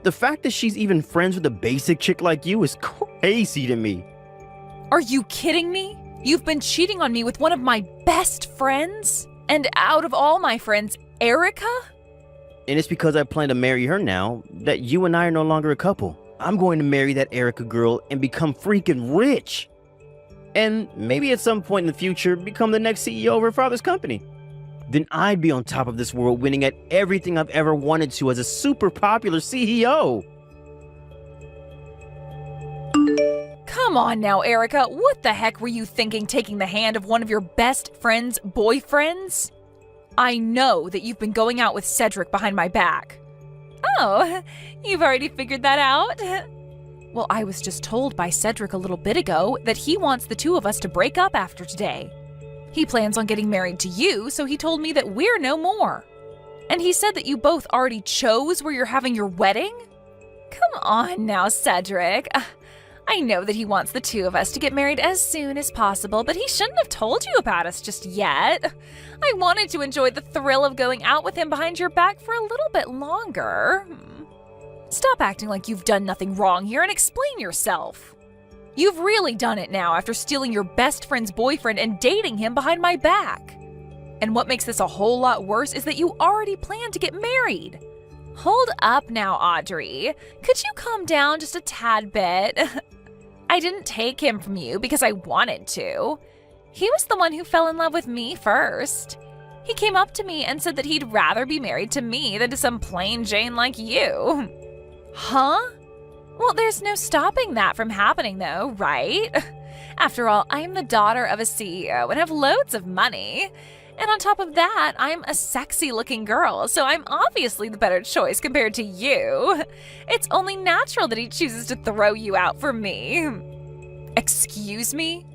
The fact that she's even friends with a basic chick like you is crazy to me. Are you kidding me? You've been cheating on me with one of my best friends? And out of all my friends, Erica? And it's because I plan to marry her now that you and I are no longer a couple. I'm going to marry that Erica girl and become freaking rich. And maybe at some point in the future, become the next CEO of her father's company. Then I'd be on top of this world, winning at everything I've ever wanted to as a super popular CEO. Come on now, Erica. What the heck were you thinking taking the hand of one of your best friend's boyfriends? I know that you've been going out with Cedric behind my back. Oh, you've already figured that out? Well, I was just told by Cedric a little bit ago that he wants the two of us to break up after today. He plans on getting married to you, so he told me that we're no more. And he said that you both already chose where you're having your wedding? Come on now, Cedric. I know that he wants the two of us to get married as soon as possible, but he shouldn't have told you about us just yet. I wanted to enjoy the thrill of going out with him behind your back for a little bit longer. Stop acting like you've done nothing wrong here and explain yourself. You've really done it now after stealing your best friend's boyfriend and dating him behind my back. And what makes this a whole lot worse is that you already planned to get married. Hold up now, Audrey. Could you calm down just a tad bit? I didn't take him from you because I wanted to. He was the one who fell in love with me first. He came up to me and said that he'd rather be married to me than to some plain Jane like you. Huh? Well, there's no stopping that from happening though, right? After all, I'm the daughter of a CEO and have loads of money. And on top of that, I'm a sexy-looking girl, so I'm obviously the better choice compared to you. It's only natural that he chooses to throw you out for me. Excuse me?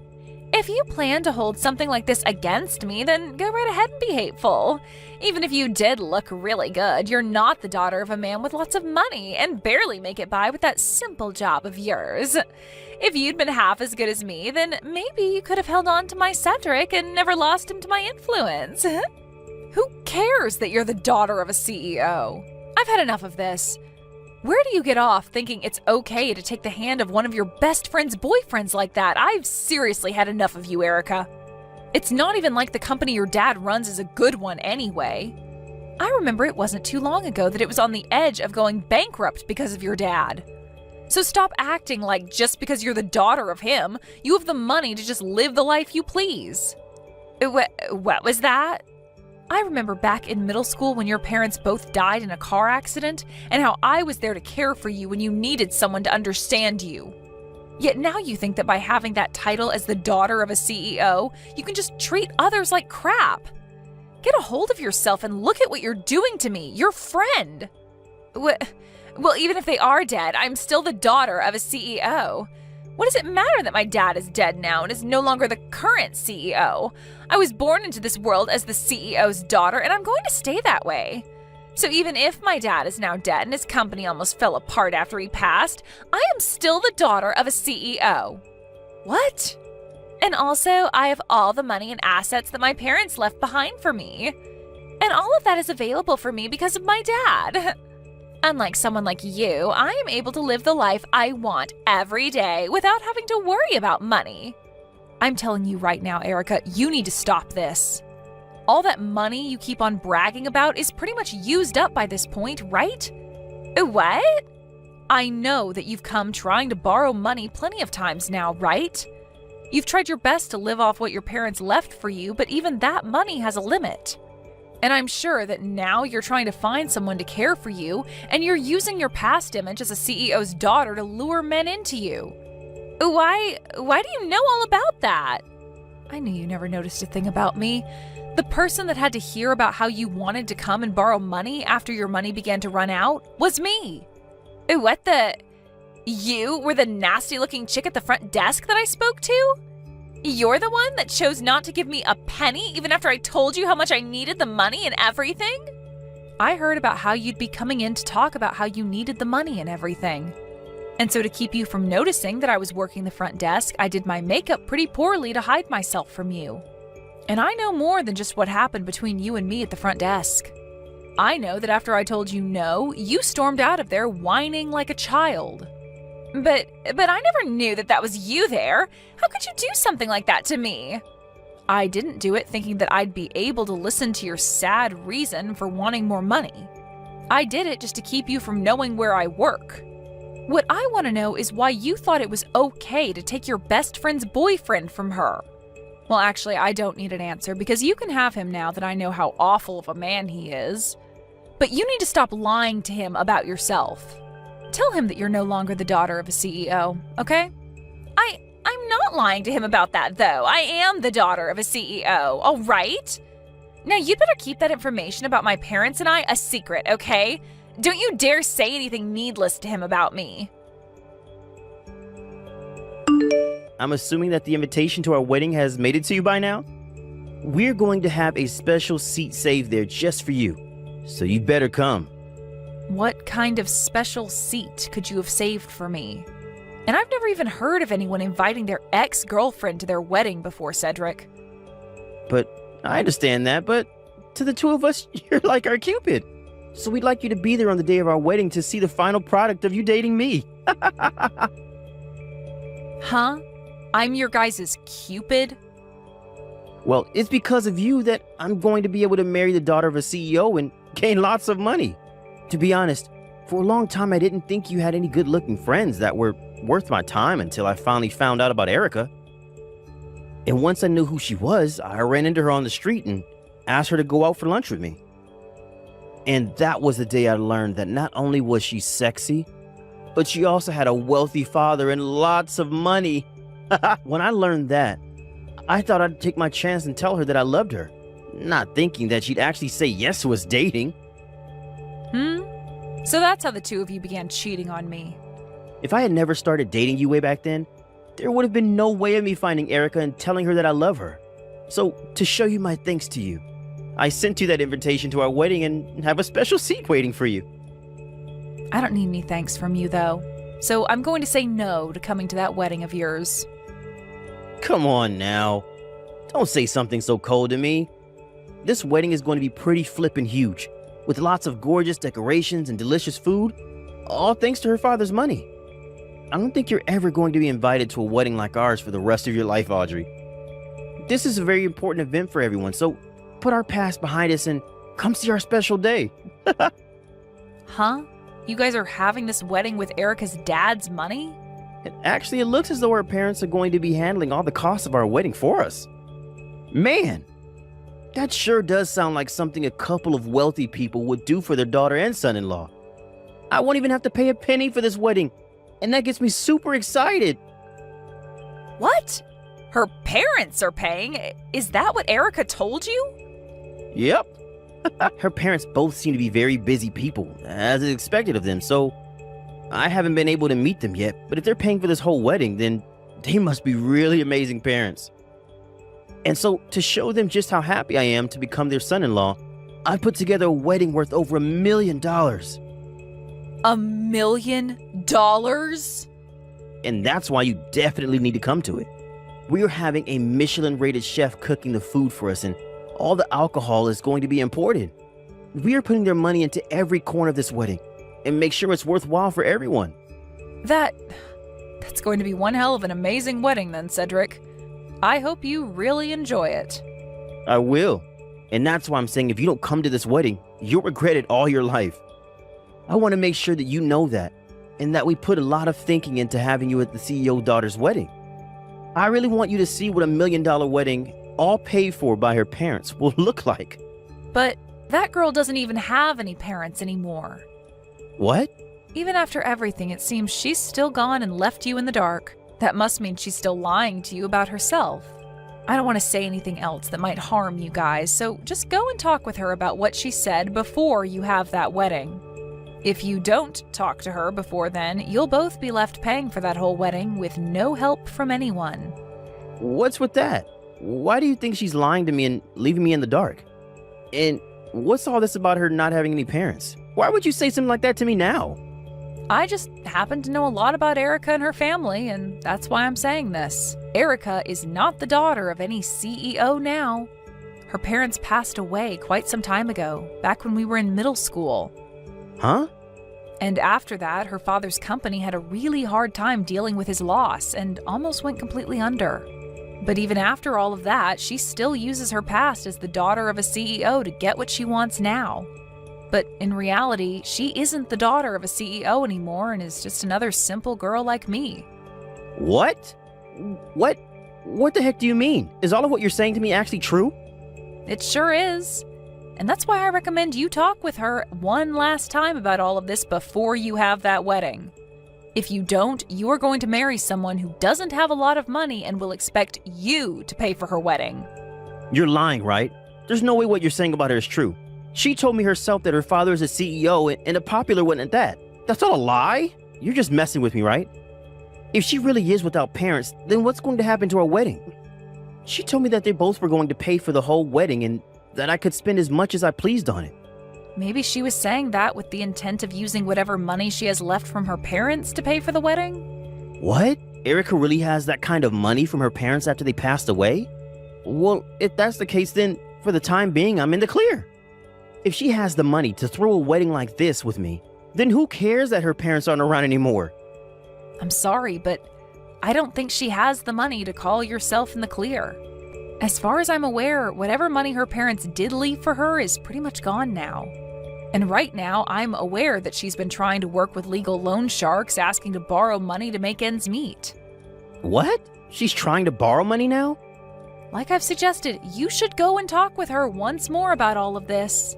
If you plan to hold something like this against me, then go right ahead and be hateful. Even if you did look really good, you're not the daughter of a man with lots of money and barely make it by with that simple job of yours. If you'd been half as good as me, then maybe you could have held on to my Cedric and never lost him to my influence. Who cares that you're the daughter of a CEO? I've had enough of this. Where do you get off thinking it's okay to take the hand of one of your best friend's boyfriends like that? I've seriously had enough of you, Erica. It's not even like the company your dad runs is a good one anyway. I remember it wasn't too long ago that it was on the edge of going bankrupt because of your dad. So stop acting like just because you're the daughter of him, you have the money to just live the life you please. What was that? I remember back in middle school when your parents both died in a car accident and how I was there to care for you when you needed someone to understand you. Yet now you think that by having that title as the daughter of a CEO, you can just treat others like crap. Get a hold of yourself and look at what you're doing to me, your friend. Well, even if they are dead, I'm still the daughter of a CEO. What does it matter that my dad is dead now and is no longer the current CEO? I was born into this world as the CEO's daughter, and I'm going to stay that way. So even if my dad is now dead and his company almost fell apart after he passed, I am still the daughter of a CEO. What? And also, I have all the money and assets that my parents left behind for me. And all of that is available for me because of my dad. Unlike someone like you, I am able to live the life I want every day without having to worry about money. I'm telling you right now, Erica, you need to stop this. All that money you keep on bragging about is pretty much used up by this point, right? What? I know that you've come trying to borrow money plenty of times now, right? You've tried your best to live off what your parents left for you, but even that money has a limit. And I'm sure that now you're trying to find someone to care for you, and you're using your past image as a CEO's daughter to lure men into you. Why do you know all about that? I knew you never noticed a thing about me. The person that had to hear about how you wanted to come and borrow money after your money began to run out was me. What the? You were the nasty-looking chick at the front desk that I spoke to? You're the one that chose not to give me a penny even after I told you how much I needed the money and everything? I heard about how you'd be coming in to talk about how you needed the money and everything. And so to keep you from noticing that I was working the front desk, I did my makeup pretty poorly to hide myself from you. And I know more than just what happened between you and me at the front desk. I know that after I told you no, you stormed out of there whining like a child. But I never knew that was you there. How could you do something like that to me? I didn't do it thinking that I'd be able to listen to your sad reason for wanting more money. I did it just to keep you from knowing where I work. What I want to know is why you thought it was okay to take your best friend's boyfriend from her. Well, actually, I don't need an answer because you can have him now that I know how awful of a man he is. But you need to stop lying to him about yourself. Tell him that you're no longer the daughter of a CEO, okay? I'm not lying to him about that, though. I am the daughter of a CEO, all right? Now, you'd better keep that information about my parents and I a secret, okay? Don't you dare say anything needless to him about me. I'm assuming that the invitation to our wedding has made it to you by now? We're going to have a special seat saved there just for you, so you better come. What kind of special seat could you have saved for me? And I've never even heard of anyone inviting their ex-girlfriend to their wedding before, Cedric. But I understand that, but to the two of us, you're like our Cupid. So we'd like you to be there on the day of our wedding to see the final product of you dating me. Huh? I'm your guys' Cupid? Well, it's because of you that I'm going to be able to marry the daughter of a CEO and gain lots of money. To be honest, for a long time I didn't think you had any good-looking friends that were worth my time until I finally found out about Erica. And once I knew who she was, I ran into her on the street and asked her to go out for lunch with me. And that was the day I learned that not only was she sexy, but she also had a wealthy father and lots of money. When I learned that, I thought I'd take my chance and tell her that I loved her, not thinking that she'd actually say yes to us dating. So that's how the two of you began cheating on me. If I had never started dating you way back then, there would have been no way of me finding Erica and telling her that I love her. So, to show you my thanks to you, I sent you that invitation to our wedding and have a special seat waiting for you. I don't need any thanks from you, though. So I'm going to say no to coming to that wedding of yours. Come on now. Don't say something so cold to me. This wedding is going to be pretty flippin' huge, with lots of gorgeous decorations and delicious food, all thanks to her father's money. I don't think you're ever going to be invited to a wedding like ours for the rest of your life, Audrey. This is a very important event for everyone, so put our past behind us and come see our special day. Huh? You guys are having this wedding with Erica's dad's money? And actually, it looks as though our parents are going to be handling all the costs of our wedding for us. Man, that sure does sound like something a couple of wealthy people would do for their daughter and son-in-law. I won't even have to pay a penny for this wedding, and that gets me super excited. What? Her parents are paying? Is that what Erica told you? Yep. Her parents both seem to be very busy people, as is expected of them, so I haven't been able to meet them yet, but if they're paying for this whole wedding, then they must be really amazing parents. And so, to show them just how happy I am to become their son-in-law, I put together a wedding worth over $1 million. $1 million? And that's why you definitely need to come to it. We are having a Michelin-rated chef cooking the food for us, and all the alcohol is going to be imported. We are putting their money into every corner of this wedding, and make sure it's worthwhile for everyone. That's going to be one hell of an amazing wedding then, Cedric. I hope you really enjoy it. I will. And that's why I'm saying if you don't come to this wedding, you'll regret it all your life. I want to make sure that you know that, and that we put a lot of thinking into having you at the CEO daughter's wedding. I really want you to see what $1 million wedding, all paid for by her parents, will look like. But that girl doesn't even have any parents anymore. What? Even after everything, it seems she's still gone and left you in the dark. That must mean she's still lying to you about herself. I don't want to say anything else that might harm you guys, so just go and talk with her about what she said before you have that wedding. If you don't talk to her before then, you'll both be left paying for that whole wedding with no help from anyone. What's with that? Why do you think she's lying to me and leaving me in the dark? And what's all this about her not having any parents? Why would you say something like that to me now? I just happen to know a lot about Erica and her family, and that's why I'm saying this. Erica is not the daughter of any CEO now. Her parents passed away quite some time ago, back when we were in middle school. Huh? And after that, her father's company had a really hard time dealing with his loss and almost went completely under. But even after all of that, she still uses her past as the daughter of a CEO to get what she wants now. But in reality, she isn't the daughter of a CEO anymore and is just another simple girl like me. What? What the heck do you mean? Is all of what you're saying to me actually true? It sure is. And that's why I recommend you talk with her one last time about all of this before you have that wedding. If you don't, you are going to marry someone who doesn't have a lot of money and will expect you to pay for her wedding. You're lying, right? There's no way what you're saying about her is true. She told me herself that her father is a CEO and a popular one at that. That's not a lie. You're just messing with me, right? If she really is without parents, then what's going to happen to our wedding? She told me that they both were going to pay for the whole wedding and that I could spend as much as I pleased on it. Maybe she was saying that with the intent of using whatever money she has left from her parents to pay for the wedding? What? Erica really has that kind of money from her parents after they passed away? Well, if that's the case, then for the time being, I'm in the clear. If she has the money to throw a wedding like this with me, then who cares that her parents aren't around anymore? I'm sorry, but I don't think she has the money to call yourself in the clear. As far as I'm aware, whatever money her parents did leave for her is pretty much gone now. And right now, I'm aware that she's been trying to work with legal loan sharks asking to borrow money to make ends meet. What? She's trying to borrow money now? Like I've suggested, you should go and talk with her once more about all of this.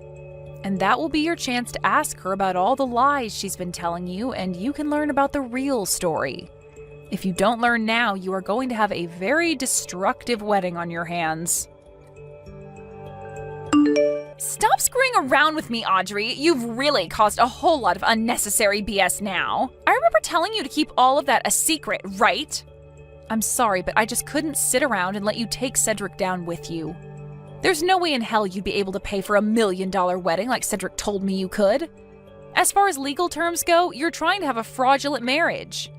And that will be your chance to ask her about all the lies she's been telling you, and you can learn about the real story. If you don't learn now, you are going to have a very destructive wedding on your hands. Stop screwing around with me, Audrey. You've really caused a whole lot of unnecessary BS now. I remember telling you to keep all of that a secret, right? I'm sorry, but I just couldn't sit around and let you take Cedric down with you. There's no way in hell you'd be able to pay for $1 million wedding like Cedric told me you could. As far as legal terms go, you're trying to have a fraudulent marriage.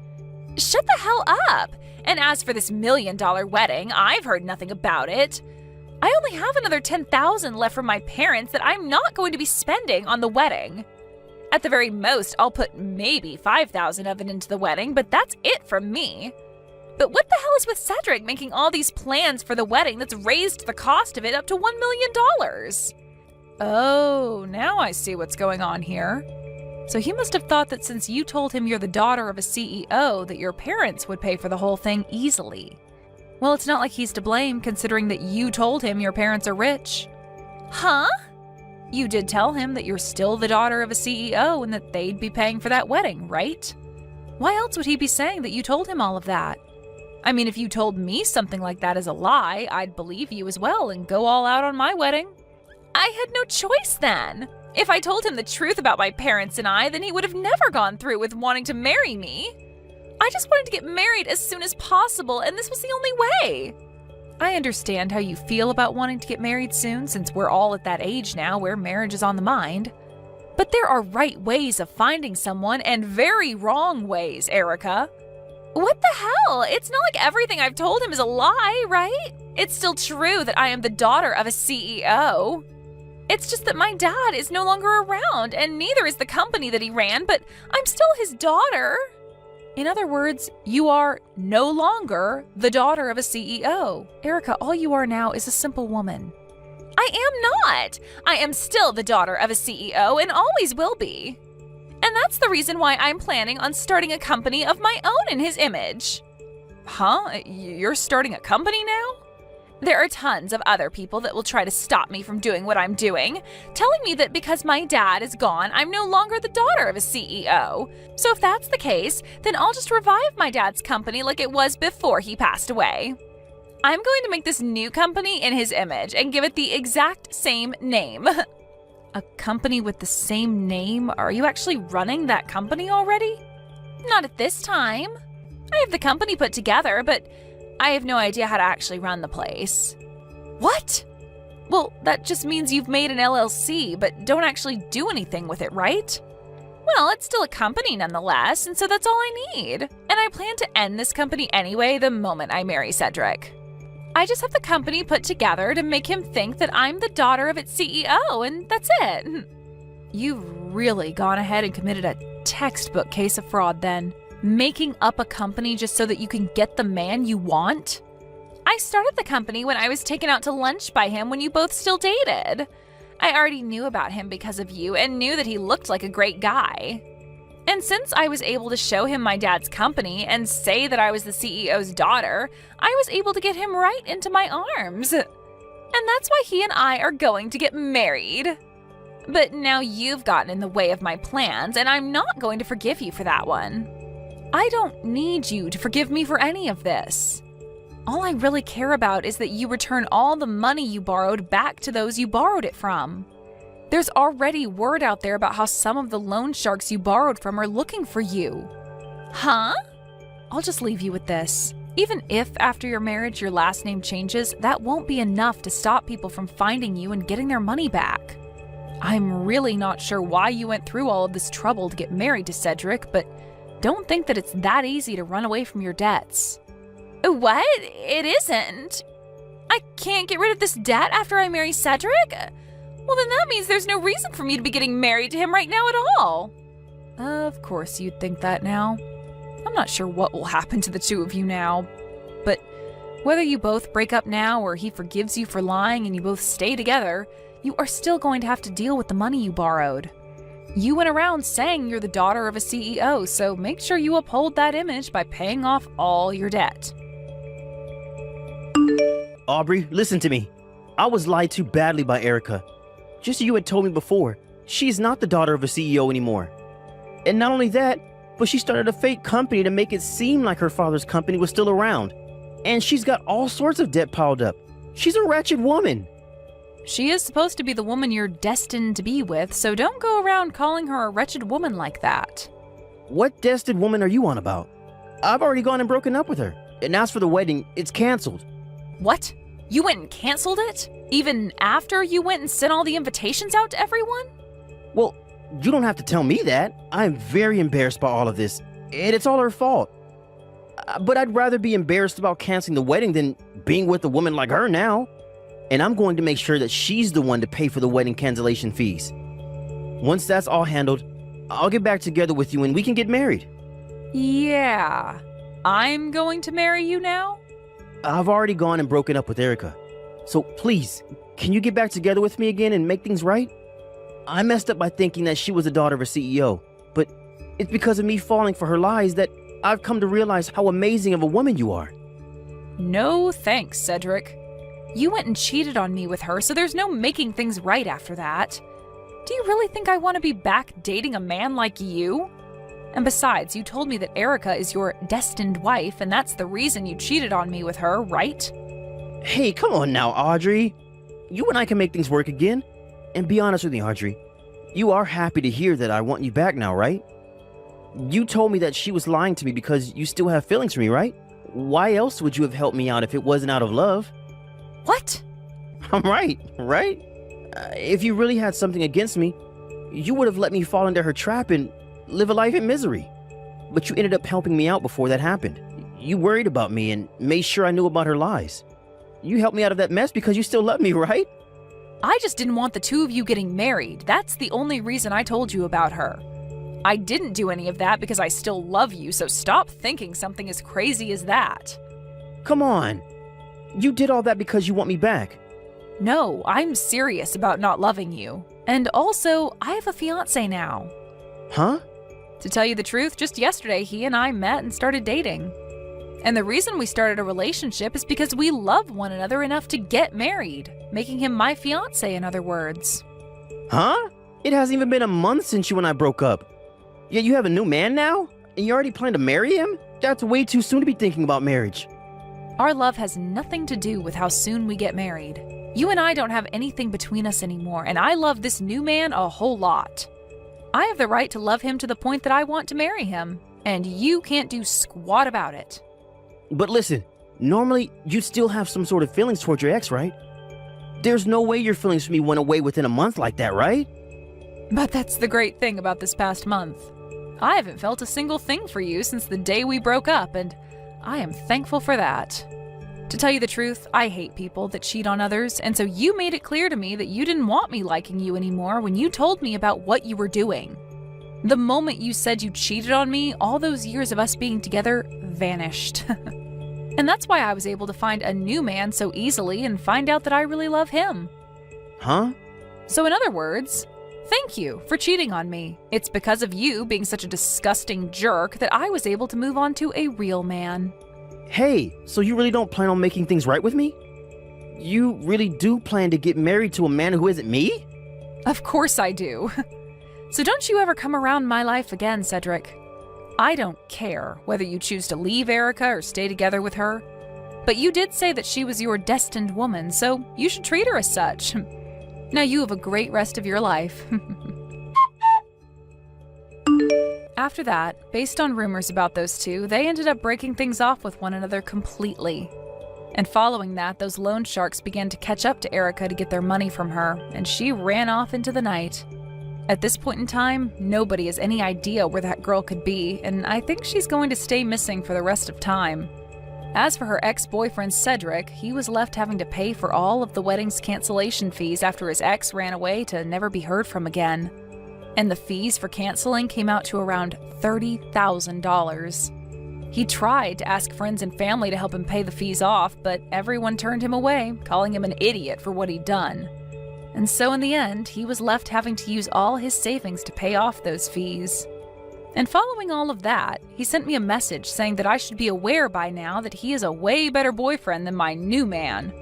Shut the hell up! And as for this $1 million wedding, I've heard nothing about it. I only have another $10,000 left from my parents that I'm not going to be spending on the wedding. At the very most, I'll put maybe $5,000 of it into the wedding, but that's it from me. But what the hell is with Cedric making all these plans for the wedding that's raised the cost of it up to $1 million? Oh, now I see what's going on here. So he must have thought that since you told him you're the daughter of a CEO, that your parents would pay for the whole thing easily. Well, it's not like he's to blame, considering that you told him your parents are rich. Huh? You did tell him that you're still the daughter of a CEO and that they'd be paying for that wedding, right? Why else would he be saying that you told him all of that? I mean, if you told me something like that as a lie, I'd believe you as well and go all out on my wedding. I had no choice then. If I told him the truth about my parents and I, then he would have never gone through with wanting to marry me. I just wanted to get married as soon as possible, and this was the only way. I understand how you feel about wanting to get married soon, since we're all at that age now where marriage is on the mind. But there are right ways of finding someone and very wrong ways, Erica. What the hell? It's not like everything I've told him is a lie, right? It's still true that I am the daughter of a CEO. It's just that my dad is no longer around, and neither is the company that he ran, but I'm still his daughter. In other words, you are no longer the daughter of a CEO. Erica, all you are now is a simple woman. I am not. I am still the daughter of a CEO and always will be. And that's the reason why I'm planning on starting a company of my own in his image. Huh? You're starting a company now? There are tons of other people that will try to stop me from doing what I'm doing, telling me that because my dad is gone, I'm no longer the daughter of a CEO. So if that's the case, then I'll just revive my dad's company like it was before he passed away. I'm going to make this new company in his image and give it the exact same name. A company with the same name? Are you actually running that company already? Not at this time. I have the company put together, but I have no idea how to actually run the place. What? Well, that just means you've made an LLC, but don't actually do anything with it, right? Well, it's still a company nonetheless, and so that's all I need. And I plan to end this company anyway the moment I marry Cedric. I just have the company put together to make him think that I'm the daughter of its CEO, and that's it. You've really gone ahead and committed a textbook case of fraud then. Making up a company just so that you can get the man you want? I started the company when I was taken out to lunch by him when you both still dated. I already knew about him because of you and knew that he looked like a great guy. And since I was able to show him my dad's company and say that I was the CEO's daughter, I was able to get him right into my arms. And that's why he and I are going to get married. But now you've gotten in the way of my plans, and I'm not going to forgive you for that one. I don't need you to forgive me for any of this. All I really care about is that you return all the money you borrowed back to those you borrowed it from. There's already word out there about how some of the loan sharks you borrowed from are looking for you. Huh? I'll just leave you with this. Even if after your marriage your last name changes, that won't be enough to stop people from finding you and getting their money back. I'm really not sure why you went through all of this trouble to get married to Cedric, but don't think that it's that easy to run away from your debts. What? It isn't. I can't get rid of this debt after I marry Cedric? Well, then that means there's no reason for me to be getting married to him right now at all. Of course you'd think that now. I'm not sure what will happen to the two of you now, but whether you both break up now or he forgives you for lying and you both stay together, you are still going to have to deal with the money you borrowed. You went around saying you're the daughter of a CEO, so make sure you uphold that image by paying off all your debt. Aubrey, listen to me. I was lied to badly by Erica. Just as you had told me before, she is not the daughter of a CEO anymore. And not only that, but she started a fake company to make it seem like her father's company was still around. And she's got all sorts of debt piled up. She's a wretched woman. She is supposed to be the woman you're destined to be with, so don't go around calling her a wretched woman like that. What destined woman are you on about? I've already gone and broken up with her. And as for the wedding, it's canceled. What? You went and canceled it? Even after you went and sent all the invitations out to everyone? Well, you don't have to tell me that. I'm very embarrassed by all of this, and it's all her fault. But I'd rather be embarrassed about canceling the wedding than being with a woman like her now. And I'm going to make sure that she's the one to pay for the wedding cancellation fees. Once that's all handled, I'll get back together with you and we can get married. Yeah. I'm going to marry you now? I've already gone and broken up with Erica. So please, can you get back together with me again and make things right? I messed up by thinking that she was the daughter of a CEO, but it's because of me falling for her lies that I've come to realize how amazing of a woman you are. No thanks, Cedric. You went and cheated on me with her, so there's no making things right after that. Do you really think I want to be back dating a man like you? And besides, you told me that Erica is your destined wife, and that's the reason you cheated on me with her, right? Hey, come on now, Audrey. You and I can make things work again. And be honest with me, Audrey. You are happy to hear that I want you back now, right? You told me that she was lying to me because you still have feelings for me, right? Why else would you have helped me out if it wasn't out of love? What? I'm right? If you really had something against me, you would have let me fall into her trap and live a life in misery. But you ended up helping me out before that happened. You worried about me and made sure I knew about her lies. You helped me out of that mess because you still love me, right? I just didn't want the two of you getting married. That's the only reason I told you about her. I didn't do any of that because I still love you, so stop thinking something as crazy as that. Come on. You did all that because you want me back. No, I'm serious about not loving you. And also, I have a fiancé now. Huh? To tell you the truth, just yesterday he and I met and started dating. And the reason we started a relationship is because we love one another enough to get married, making him my fiancé, in other words. Huh? It hasn't even been a month since you and I broke up. Yet you have a new man now? And you already plan to marry him? That's way too soon to be thinking about marriage. Our love has nothing to do with how soon we get married. You and I don't have anything between us anymore, and I love this new man a whole lot. I have the right to love him to the point that I want to marry him, and you can't do squat about it. But listen, normally you'd still have some sort of feelings towards your ex, right? There's no way your feelings for me went away within a month like that, right? But that's the great thing about this past month. I haven't felt a single thing for you since the day we broke up, and I am thankful for that. To tell you the truth, I hate people that cheat on others, and so you made it clear to me that you didn't want me liking you anymore when you told me about what you were doing. The moment you said you cheated on me, all those years of us being together vanished. And that's why I was able to find a new man so easily and find out that I really love him. Huh? So in other words, thank you for cheating on me. It's because of you being such a disgusting jerk that I was able to move on to a real man. Hey, so you really don't plan on making things right with me? You really do plan to get married to a man who isn't me? Of course I do. So don't you ever come around my life again, Cedric. I don't care whether you choose to leave Erica or stay together with her. But you did say that she was your destined woman, so you should treat her as such. Now you have a great rest of your life. After that, based on rumors about those two, they ended up breaking things off with one another completely. And following that, those loan sharks began to catch up to Erica to get their money from her, and she ran off into the night. At this point in time, nobody has any idea where that girl could be, and I think she's going to stay missing for the rest of time. As for her ex-boyfriend Cedric, he was left having to pay for all of the wedding's cancellation fees after his ex ran away to never be heard from again. And the fees for canceling came out to around $30,000. He tried to ask friends and family to help him pay the fees off, but everyone turned him away, calling him an idiot for what he'd done. And so in the end, he was left having to use all his savings to pay off those fees. And following all of that, he sent me a message saying that I should be aware by now that he is a way better boyfriend than my new man.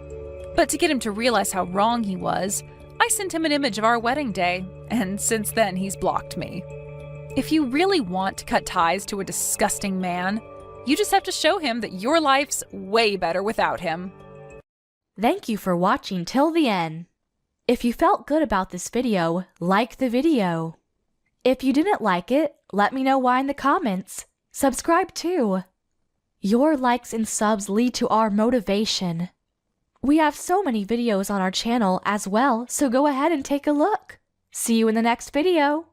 But to get him to realize how wrong he was, I sent him an image of our wedding day, and since then he's blocked me. If you really want to cut ties to a disgusting man, you just have to show him that your life's way better without him. Thank you for watching till the end. If you felt good about this video, like the video. If you didn't like it, let me know why in the comments. Subscribe too. Your likes and subs lead to our motivation. We have so many videos on our channel as well, so go ahead and take a look. See you in the next video.